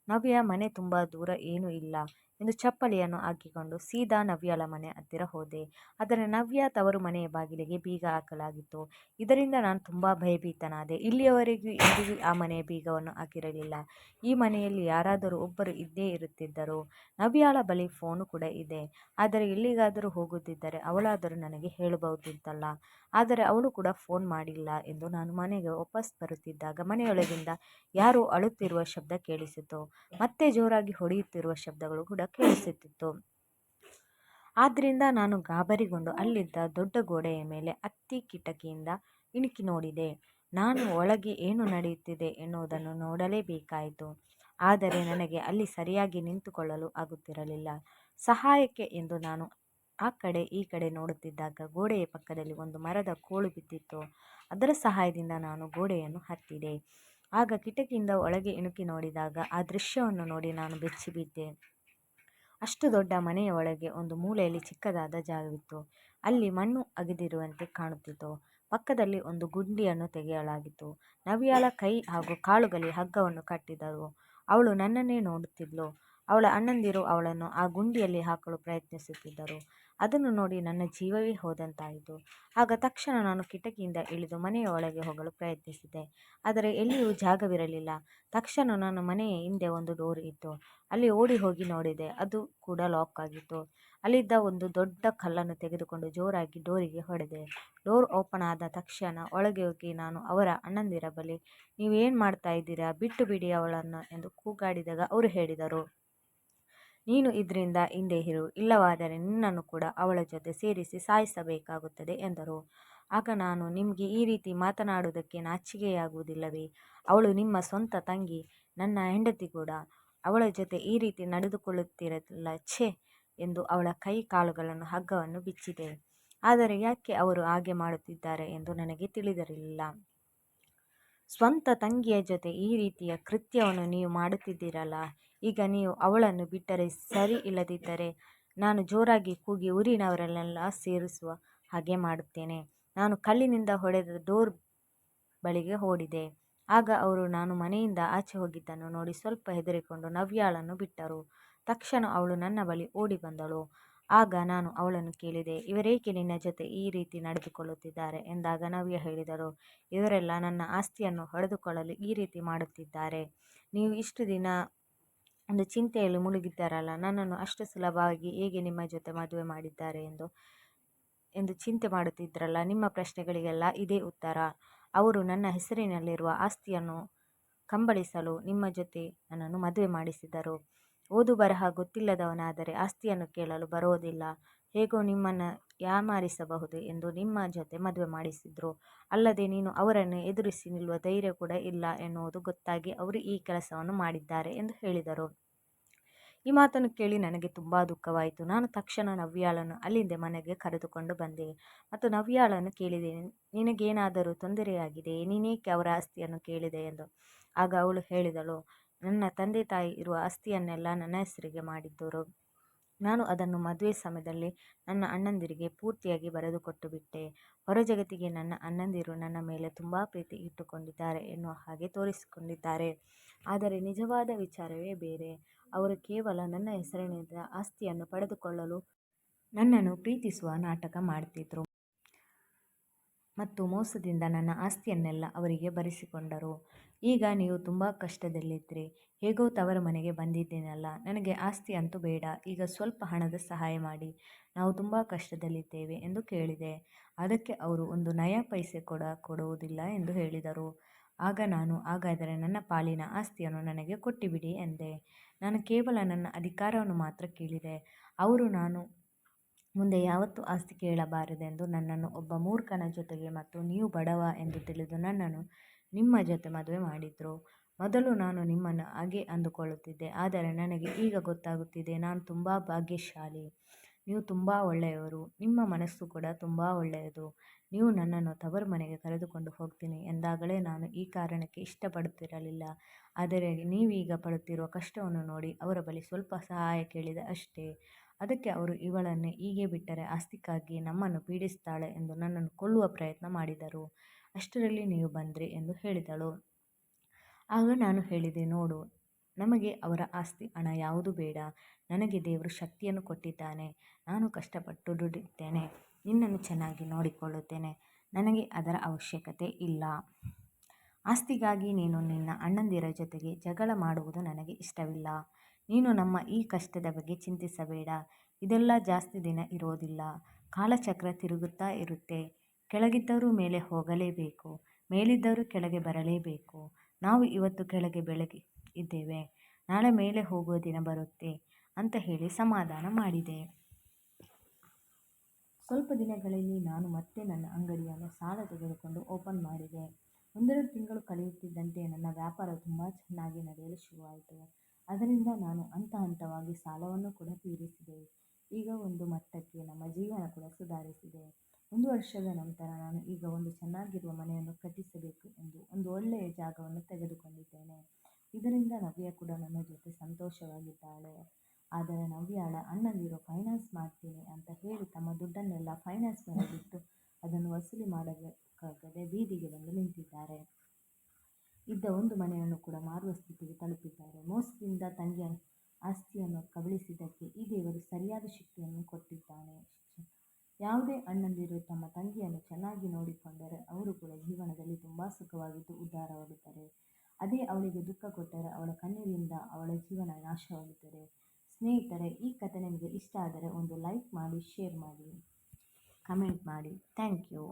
ನವ್ಯ ಮನೆ ತುಂಬ ದೂರ ಏನೂ ಇಲ್ಲ ಎಂದು ಚಪ್ಪಲಿಯನ್ನು ಹಾಕಿಕೊಂಡು ಸೀದಾ ನವ್ಯಾಳ ಮನೆ ಹತ್ತಿರ ಹೋದೆ. ಆದರೆ ನವ್ಯ ತವರು ಮನೆಯ ಬಾಗಿಲಿಗೆ ಬೀಗ ಹಾಕಲಾಗಿತ್ತು. ಇದರಿಂದ ನಾನು ತುಂಬ ಭಯಭೀತನಾದೆ. ಇಲ್ಲಿಯವರೆಗೂ ಎಂದಿಗೂ ಆ ಮನೆಯ ಬೀಗವನ್ನು ಹಾಕಿರಲಿಲ್ಲ. ಈ ಮನೆಯಲ್ಲಿ ಯಾರಾದರೂ ಒಬ್ಬರು ಇದ್ದೇ ಇರುತ್ತಿದ್ದರು. ನವ್ಯಾಳ ಬಳಿ ಫೋನು ಕೂಡ ಇದೆ. ಆದರೆ ಎಲ್ಲಿಗಾದರೂ ಹೋಗುತ್ತಿದ್ದರೆ ಅವಳಾದರೂ ನನಗೆ ಹೇಳಬಹುದಿತ್ತಲ್ಲ. ಆದರೆ ಅವಳು ಕೂಡ ಫೋನ್ ಮಾಡಿಲ್ಲ ಎಂದು ನಾನು ಮನೆಗೆ ವಾಪಸ್ ಬರುತ್ತಿದ್ದಾಗ ಮನೆಯೊಳಗಿಂದ ಯಾರೋ ಅಳುತ್ತಿರುವ ಶಬ್ದ ಕೇಳಿಸಿತು. ಮತ್ತೆ ಜೋರಾಗಿ ಹೊಡೆಯುತ್ತಿರುವ ಶಬ್ದಗಳು ಕೂಡ ಕೇಳಿಸುತ್ತಿತ್ತು. ಆದ್ದರಿಂದ ನಾನು ಗಾಬರಿಗೊಂಡು ಅಲ್ಲಿದ್ದ ದೊಡ್ಡ ಗೋಡೆಯ ಮೇಲೆ ಹತ್ತಿ ಕಿಟಕಿಯಿಂದ ಇಣುಕಿ ನೋಡಿದೆ. ನಾನು ಒಳಗೆ ಏನು ನಡೆಯುತ್ತಿದೆ ಎನ್ನುವುದನ್ನು ನೋಡಲೇಬೇಕಾಯಿತು. ಆದರೆ ನನಗೆ ಅಲ್ಲಿ ಸರಿಯಾಗಿ ನಿಂತುಕೊಳ್ಳಲು ಆಗುತ್ತಿರಲಿಲ್ಲ. ಸಹಾಯಕ್ಕೆ ಎಂದು ನಾನು ಆ ಕಡೆ ಈ ಕಡೆ ನೋಡುತ್ತಿದ್ದಾಗ ಗೋಡೆಯ ಪಕ್ಕದಲ್ಲಿ ಒಂದು ಮರದ ಕೋಲು ಬಿದ್ದಿತ್ತು. ಅದರ ಸಹಾಯದಿಂದ ನಾನು ಗೋಡೆಯನ್ನು ಹತ್ತಿದೆ. ಆಗ ಕಿಟಕಿಯಿಂದ ಒಳಗೆ ಇಣುಕಿ ನೋಡಿದಾಗ ಆ ದೃಶ್ಯವನ್ನು ನೋಡಿ ನಾನು ಬೆಚ್ಚಿಬಿದ್ದೆ. ಅಷ್ಟು ದೊಡ್ಡ ಮನೆಯ ಒಳಗೆ ಒಂದು ಮೂಲೆಯಲ್ಲಿ ಚಿಕ್ಕದಾದ ಜಾಗವಿತ್ತು. ಅಲ್ಲಿ ಮಣ್ಣು ಅಗೆದಿರುವಂತೆ ಕಾಣುತ್ತಿತ್ತು. ಪಕ್ಕದಲ್ಲಿ ಒಂದು ಗುಂಡಿಯನ್ನು ತೆಗೆಯಲಾಗಿತ್ತು. ನವ್ಯಾಳ ಕೈ ಹಾಗೂ ಕಾಲುಗಳಿಗೆ ಹಗ್ಗವನ್ನು ಕಟ್ಟಿದರು. ಅವಳು ನನ್ನನ್ನೇ ನೋಡುತ್ತಿದ್ಲು. ಅವಳ ಅಣ್ಣಂದಿರು ಅವಳನ್ನು ಆ ಗುಂಡಿಯಲ್ಲಿ ಹಾಕಲು ಪ್ರಯತ್ನಿಸುತ್ತಿದ್ದರು. ಅದನ್ನು ನೋಡಿ ನನ್ನ ಜೀವವೇ ಹೋದಂತಾಯಿತು. ಆಗ ತಕ್ಷಣ ನಾನು ಕಿಟಕಿಯಿಂದ ಇಳಿದು ಮನೆಯ ಒಳಗೆ ಹೋಗಲು ಪ್ರಯತ್ನಿಸಿದೆ. ಆದರೆ ಎಲ್ಲಿಯೂ ಜಾಗವಿರಲಿಲ್ಲ. ತಕ್ಷಣ ನನ್ನ ಮನೆಯ ಹಿಂದೆ ಒಂದು ಡೋರ್ ಇತ್ತು. ಅಲ್ಲಿ ಓಡಿ ಹೋಗಿ ನೋಡಿದೆ. ಅದು ಕೂಡ ಲಾಕ್ ಆಗಿತ್ತು. ಅಲ್ಲಿದ್ದ ಒಂದು ದೊಡ್ಡ ಕಲ್ಲನ್ನು ತೆಗೆದುಕೊಂಡು ಜೋರಾಗಿ ಡೋರಿಗೆ ಹೊಡೆದೆ. ಡೋರ್ ಓಪನ್ ಆದ ತಕ್ಷಣ ಒಳಗೆ ಹೋಗಿ ನಾನು ಅವರ ಅಣ್ಣಂದಿರ ಬಳಿ, ನೀವೇನು ಮಾಡ್ತಾ ಇದ್ದೀರಾ, ಬಿಟ್ಟು ಬಿಡಿ ಅವಳನ್ನು ಎಂದು ಕೂಗಾಡಿದಾಗ ಅವರು ಹೇಳಿದರು, ನೀನು ಇದರಿಂದ ಹಿಂದೆ ಇರು, ಇಲ್ಲವಾದರೆ ನಿನ್ನನ್ನು ಕೂಡ ಅವಳ ಜೊತೆ ಸೇರಿಸಿ ಸಾಯಿಸಬೇಕಾಗುತ್ತದೆ ಎಂದರು. ಆಗ ನಾನು, ನಿಮಗೆ ಈ ರೀತಿ ಮಾತನಾಡುವುದಕ್ಕೆ ನಾಚಿಕೆಯಾಗುವುದಿಲ್ಲವೇ? ಅವಳು ನಿಮ್ಮ ಸ್ವಂತ ತಂಗಿ, ನನ್ನ ಹೆಂಡತಿ ಕೂಡ. ಅವಳ ಜೊತೆ ಈ ರೀತಿ ನಡೆದುಕೊಳ್ಳುತ್ತಿರಲಿಲ್ಲ, ಛೇ ಎಂದು ಅವಳ ಕೈ ಕಾಲುಗಳನ್ನು ಹಗ್ಗವನ್ನು ಬಿಚ್ಚಿದೆ. ಆದರೆ ಯಾಕೆ ಅವರು ಹಾಗೆ ಮಾಡುತ್ತಿದ್ದಾರೆ ಎಂದು ನನಗೆ ತಿಳಿದಿರಲಿಲ್ಲ. ಸ್ವಂತ ತಂಗಿಯ ಜೊತೆ ಈ ರೀತಿಯ ಕೃತ್ಯವನ್ನು ನೀವು ಮಾಡುತ್ತಿದ್ದೀರಲ್ಲ, ಈಗ ನೀವು ಅವಳನ್ನು ಬಿಟ್ಟರೆ ಸರಿ, ಇಲ್ಲದಿದ್ದರೆ ನಾನು ಜೋರಾಗಿ ಕೂಗಿ ಊರಿನವರನ್ನೆಲ್ಲ ಸೇರಿಸುವ ಹಾಗೆ ಮಾಡುತ್ತೇನೆ. ನಾನು ಕಲ್ಲಿನಿಂದ ಹೊಡೆದ ಡೋರ್ ಬಳಿಗೆ ಓಡಿದೆ. ಆಗ ಅವರು ನಾನು ಮನೆಯಿಂದ ಆಚೆ ಹೋಗಿದ್ದನ್ನು ನೋಡಿ ಸ್ವಲ್ಪ ಹೆದರಿಕೊಂಡು ನವ್ಯಾಳನ್ನು ಬಿಟ್ಟರು. ತಕ್ಷಣ ಅವಳು ನನ್ನ ಬಳಿ ಓಡಿ ಬಂದಳು. ಆಗ ನಾನು ಅವಳನ್ನು ಕೇಳಿದೆ, ಇವರೇಕೆ ನಿನ್ನ ಜೊತೆ ಈ ರೀತಿ ನಡೆದುಕೊಳ್ಳುತ್ತಿದ್ದಾರೆ ಎಂದಾಗ ನವ್ಯ ಹೇಳಿದರು, ಇವರೆಲ್ಲ ನನ್ನ ಆಸ್ತಿಯನ್ನು ಹೊಡೆದುಕೊಳ್ಳಲು ಈ ರೀತಿ ಮಾಡುತ್ತಿದ್ದಾರೆ. ನೀವು ಇಷ್ಟು ದಿನ ಒಂದು ಚಿಂತೆಯಲ್ಲಿ ಮುಳುಗಿದ್ದಾರಲ್ಲ, ನನ್ನನ್ನು ಅಷ್ಟು ಸುಲಭವಾಗಿ ಹೇಗೆ ನಿಮ್ಮ ಜೊತೆ ಮದುವೆ ಮಾಡಿದ್ದಾರೆ ಎಂದು ಚಿಂತೆ ಮಾಡುತ್ತಿದ್ರಲ್ಲ, ನಿಮ್ಮ ಪ್ರಶ್ನೆಗಳಿಗೆಲ್ಲ ಇದೇ ಉತ್ತರ. ಅವರು ನನ್ನ ಹೆಸರಿನಲ್ಲಿರುವ ಆಸ್ತಿಯನ್ನು ಕಂಬಳಿಸಲು ನಿಮ್ಮ ಜೊತೆ ನನ್ನನ್ನು ಮದುವೆ ಮಾಡಿಸಿದರು. ಓದು ಬರಹ ಗೊತ್ತಿಲ್ಲದವನಾದರೆ ಆಸ್ತಿಯನ್ನು ಕೇಳಲು ಬರೋದಿಲ್ಲ, ಹೇಗೋ ನಿಮ್ಮನ್ನು ಯಾಮಾರಿಸಬಹುದು ಎಂದು ನಿಮ್ಮ ಜೊತೆ ಮದುವೆ ಮಾಡಿಸಿದ್ರು. ಅಲ್ಲದೆ ನೀನು ಅವರನ್ನು ಎದುರಿಸಿ ನಿಲ್ಲುವ ಧೈರ್ಯ ಕೂಡ ಇಲ್ಲ ಎನ್ನುವುದು ಗೊತ್ತಾಗಿ ಅವರು ಈ ಕೆಲಸವನ್ನು ಮಾಡಿದ್ದಾರೆ ಎಂದು ಹೇಳಿದರು. ಈ ಮಾತನ್ನು ಕೇಳಿ ನನಗೆ ತುಂಬ ದುಃಖವಾಯಿತು. ನಾನು ತಕ್ಷಣ ನವ್ಯಾಳನ್ನು ಅಲ್ಲಿಂದ ಮನೆಗೆ ಕರೆದುಕೊಂಡು ಬಂದೆ ಮತ್ತು ನವ್ಯಾಳನ್ನು ಕೇಳಿದೆ, ನಿನಗೇನಾದರೂ ತೊಂದರೆಯಾಗಿದೆಯೇ, ನೀನೇಕೆ ಅವರ ಆಸ್ತಿಯನ್ನು ಕೇಳಿದೆ ಎಂದು. ಆಗ ಅವಳು ಹೇಳಿದಳು, ನನ್ನ ತಂದೆ ತಾಯಿ ಇರುವ ಆಸ್ತಿಯನ್ನೆಲ್ಲ ನನ್ನ ಹೆಸರಿಗೆ ಮಾಡಿದ್ದರು. ನಾನು ಅದನ್ನು ಮದುವೆ ಸಮಯದಲ್ಲಿ ನನ್ನ ಅಣ್ಣಂದಿರಿಗೆ ಪೂರ್ತಿಯಾಗಿ ಬರೆದುಕೊಟ್ಟು ಬಿಟ್ಟೆ. ಹೊರ ಜಗತ್ತಿಗೆ ನನ್ನ ಅಣ್ಣಂದಿರು ನನ್ನ ಮೇಲೆ ತುಂಬ ಪ್ರೀತಿ ಇಟ್ಟುಕೊಂಡಿದ್ದಾರೆ ಎನ್ನುವ ಹಾಗೆ ತೋರಿಸಿಕೊಂಡಿದ್ದಾರೆ. ಆದರೆ ನಿಜವಾದ ವಿಚಾರವೇ ಬೇರೆ. ಅವರು ಕೇವಲ ನನ್ನ ಹೆಸರಿನಿಂದ ಆಸ್ತಿಯನ್ನು ಪಡೆದುಕೊಳ್ಳಲು ನನ್ನನ್ನು ಪ್ರೀತಿಸುವ ನಾಟಕ ಮಾಡ್ತಿದ್ರು ಮತ್ತು ಮೋಸದಿಂದ ನನ್ನ ಆಸ್ತಿಯನ್ನೆಲ್ಲ ಅವರಿಗೆ ಬರೆಸಿಕೊಂಡರು. ಈಗ ನೀವು ತುಂಬ ಕಷ್ಟದಲ್ಲಿದ್ದಿರಿ. ಹೇಗೋ ತವರ ಮನೆಗೆ ಬಂದಿದ್ದೀನಲ್ಲ, ನನಗೆ ಆಸ್ತಿ ಅಂತೂ ಬೇಡ, ಈಗ ಸ್ವಲ್ಪ ಹಣದ ಸಹಾಯ ಮಾಡಿ, ನಾವು ತುಂಬ ಕಷ್ಟದಲ್ಲಿದ್ದೇವೆ ಎಂದು ಕೇಳಿದೆ. ಅದಕ್ಕೆ ಅವರು ಒಂದು ನಯಾ ಪೈಸೆ ಕೂಡ ಕೊಡುವುದಿಲ್ಲ ಎಂದು ಹೇಳಿದರು. ಆಗ ನಾನು, ಹಾಗಾದರೆ ನನ್ನ ಪಾಲಿನ ಆಸ್ತಿಯನ್ನು ನನಗೆ ಕೊಟ್ಟುಬಿಡಿ ಎಂದೆ. ನಾನು ಕೇವಲ ನನ್ನ ಅಧಿಕಾರವನ್ನು ಮಾತ್ರ ಕೇಳಿದೆ. ಅವರು ನಾನು ಮುಂದೆ ಯಾವತ್ತೂ ಆಸ್ತಿ ಕೇಳಬಾರದೆಂದು ನನ್ನನ್ನು ಒಬ್ಬ ಮೂರ್ಖನ ಜೊತೆಗೆ ಮತ್ತು ನೀವು ಬಡವ ಎಂದು ತಿಳಿದು ನನ್ನನ್ನು ನಿಮ್ಮ ಜೊತೆ ಮದುವೆ ಮಾಡಿದ್ರು. ಮೊದಲು ನಾನು ನಿಮ್ಮನ್ನು ಹಾಗೆ ಅಂದುಕೊಳ್ಳುತ್ತಿದ್ದೆ, ಆದರೆ ನನಗೆ ಈಗ ಗೊತ್ತಾಗುತ್ತಿದೆ ನಾನು ತುಂಬ ಭಾಗ್ಯಶಾಲಿ. ನೀವು ತುಂಬ ಒಳ್ಳೆಯವರು, ನಿಮ್ಮ ಮನಸ್ಸು ಕೂಡ ತುಂಬ ಒಳ್ಳೆಯದು. ನೀವು ನನ್ನನ್ನು ತವರು ಮನೆಗೆ ಕರೆದುಕೊಂಡು ಹೋಗ್ತೀನಿ ಎಂದಾಗಲೇ ನಾನು ಈ ಕಾರಣಕ್ಕೆ ಇಷ್ಟಪಡುತ್ತಿರಲಿಲ್ಲ. ಆದರೆ ನೀವೀಗ ಪಡುತ್ತಿರುವ ಕಷ್ಟವನ್ನು ನೋಡಿ ಅವರ ಬಳಿ ಸ್ವಲ್ಪ ಸಹಾಯ ಕೇಳಿದೆ ಅಷ್ಟೇ. ಅದಕ್ಕೆ ಅವರು ಇವಳನ್ನೇ ಹೀಗೆ ಬಿಟ್ಟರೆ ಆಸ್ತಿಗಾಗಿ ನಮ್ಮನ್ನು ಪೀಡಿಸ್ತಾಳೆ ಎಂದು ನನ್ನನ್ನು ಕೊಲ್ಲುವ ಪ್ರಯತ್ನ ಮಾಡಿದರು. ಅಷ್ಟರಲ್ಲಿ ನೀವು ಬಂದ್ರಿ ಎಂದು ಹೇಳಿದಳು. ಆಗ ನಾನು ಹೇಳಿದೆ, ನೋಡು, ನಮಗೆ ಅವರ ಆಸ್ತಿ ಹಣ ಯಾವುದೂ ಬೇಡ. ನನಗೆ ದೇವರು ಶಕ್ತಿಯನ್ನು ಕೊಟ್ಟಿದ್ದಾನೆ. ನಾನು ಕಷ್ಟಪಟ್ಟು ದುಡಿಯುತ್ತೇನೆ, ನಿನ್ನನ್ನು ಚೆನ್ನಾಗಿ ನೋಡಿಕೊಳ್ಳುತ್ತೇನೆ. ನನಗೆ ಅದರ ಅವಶ್ಯಕತೆ ಇಲ್ಲ. ಆಸ್ತಿಗಾಗಿ ನೀನು ನಿನ್ನ ಅಣ್ಣಂದಿರ ಜೊತೆಗೆ ಜಗಳ ಮಾಡುವುದು ನನಗೆ ಇಷ್ಟವಿಲ್ಲ. ನೀನು ನಮ್ಮ ಈ ಕಷ್ಟದ ಬಗ್ಗೆ ಚಿಂತಿಸಬೇಡ. ಇದೆಲ್ಲ ಜಾಸ್ತಿ ದಿನ ಇರೋದಿಲ್ಲ. ಕಾಲಚಕ್ರ ತಿರುಗುತ್ತಾ ಇರುತ್ತೆ. ಕೆಳಗಿದ್ದವರು ಮೇಲೆ ಹೋಗಲೇಬೇಕು, ಮೇಲಿದ್ದವರು ಕೆಳಗೆ ಬರಲೇಬೇಕು. ನಾವು ಇವತ್ತು ಕೆಳಗೆ ಬೆಳಗ್ಗೆ ಇದ್ದೇವೆ, ನಾಳೆ ಮೇಲೆ ಹೋಗುವ ದಿನ ಬರುತ್ತೆ ಅಂತ ಹೇಳಿ ಸಮಾಧಾನ ಮಾಡಿದೆ. ಸ್ವಲ್ಪ ದಿನಗಳಲ್ಲಿ ನಾನು ಮತ್ತೆ ನನ್ನ ಅಂಗಡಿಯನ್ನು ಸಾಲ ತೆಗೆದುಕೊಂಡು ಓಪನ್ ಮಾಡಿದೆ. 1-2 ತಿಂಗಳು ಕಳೆಯುತ್ತಿದ್ದಂತೆ ನನ್ನ ವ್ಯಾಪಾರ ತುಂಬ ಚೆನ್ನಾಗಿ ನಡೆಯಲು ಶುರುವಾಯಿತು. ಅದರಿಂದ ನಾನು ಹಂತ ಹಂತವಾಗಿ ಸಾಲವನ್ನು ಕೂಡ ತೀರಿಸಿದೆ. ಈಗ ಒಂದು ಮಟ್ಟಕ್ಕೆ ನಮ್ಮ ಜೀವನ ಕೂಡ ಸುಧಾರಿಸಿದೆ. 1 ವರ್ಷದ ನಂತರ ನಾನು ಈಗ ಒಂದು ಚೆನ್ನಾಗಿರುವ ಮನೆಯನ್ನು ಕಟ್ಟಿಸಬೇಕು ಎಂದು ಒಂದು ಒಳ್ಳೆಯ ಜಾಗವನ್ನು ತೆಗೆದುಕೊಂಡಿದ್ದೇನೆ. ಇದರಿಂದ ನವ್ಯ ಕೂಡ ನನ್ನ ಜೊತೆ ಸಂತೋಷವಾಗಿದ್ದಾಳೆ. ಆದರೆ ನವ್ಯಾಳ ಅಣ್ಣಂದಿರು ಫೈನಾನ್ಸ್ ಮಾಡ್ತೀನಿ ಅಂತ ಹೇಳಿ ತಮ್ಮ ದುಡ್ಡನ್ನೆಲ್ಲ ಫೈನಾನ್ಸ್ ಮೇಲೆ ಬಿಟ್ಟು ಅದನ್ನು ವಸೂಲಿ ಮಾಡಬೇಕಾಗದೆ ಬೀದಿಗೆ ಬಂದು ನಿಂತಿದ್ದಾರೆ. ಇದ್ದ ಒಂದು ಮನೆಯನ್ನು ಕೂಡ ಮಾರುವ ಸ್ಥಿತಿಗೆ ತಲುಪಿದ್ದಾರೆ. ಮೋಸದಿಂದ ತಂಗಿಯ ಆಸ್ತಿಯನ್ನು ಕಬಳಿಸಿದ್ದಕ್ಕೆ ಈ ದೇವರು ಸರಿಯಾದ ಶಿಕ್ಷೆಯನ್ನು ಕೊಟ್ಟಿದ್ದಾನೆ. ಯಾವುದೇ ಅಣ್ಣಂದಿರು ತಮ್ಮ ತಂಗಿಯನ್ನು ಚೆನ್ನಾಗಿ ನೋಡಿಕೊಂಡರೆ ಅವರು ಕೂಡ ಜೀವನದಲ್ಲಿ ತುಂಬ ಸುಖವಾಗಿದ್ದು ಉದ್ಧಾರವಾಗುತ್ತಾರೆ. ಅದೇ ಅವಳಿಗೆ ದುಃಖ ಕೊಟ್ಟರೆ ಅವಳ ಕಣ್ಣೀರಿಂದ ಅವಳ ಜೀವನ ನಾಶವಾಗುತ್ತದೆ. ಸ್ನೇಹಿತರೆ, ಈ ಕಥೆ ನಿಮಗೆ ಇಷ್ಟ ಆದರೆ ಒಂದು ಲೈಕ್ ಮಾಡಿ, ಶೇರ್ ಮಾಡಿ, ಕಮೆಂಟ್ ಮಾಡಿ. Thank you.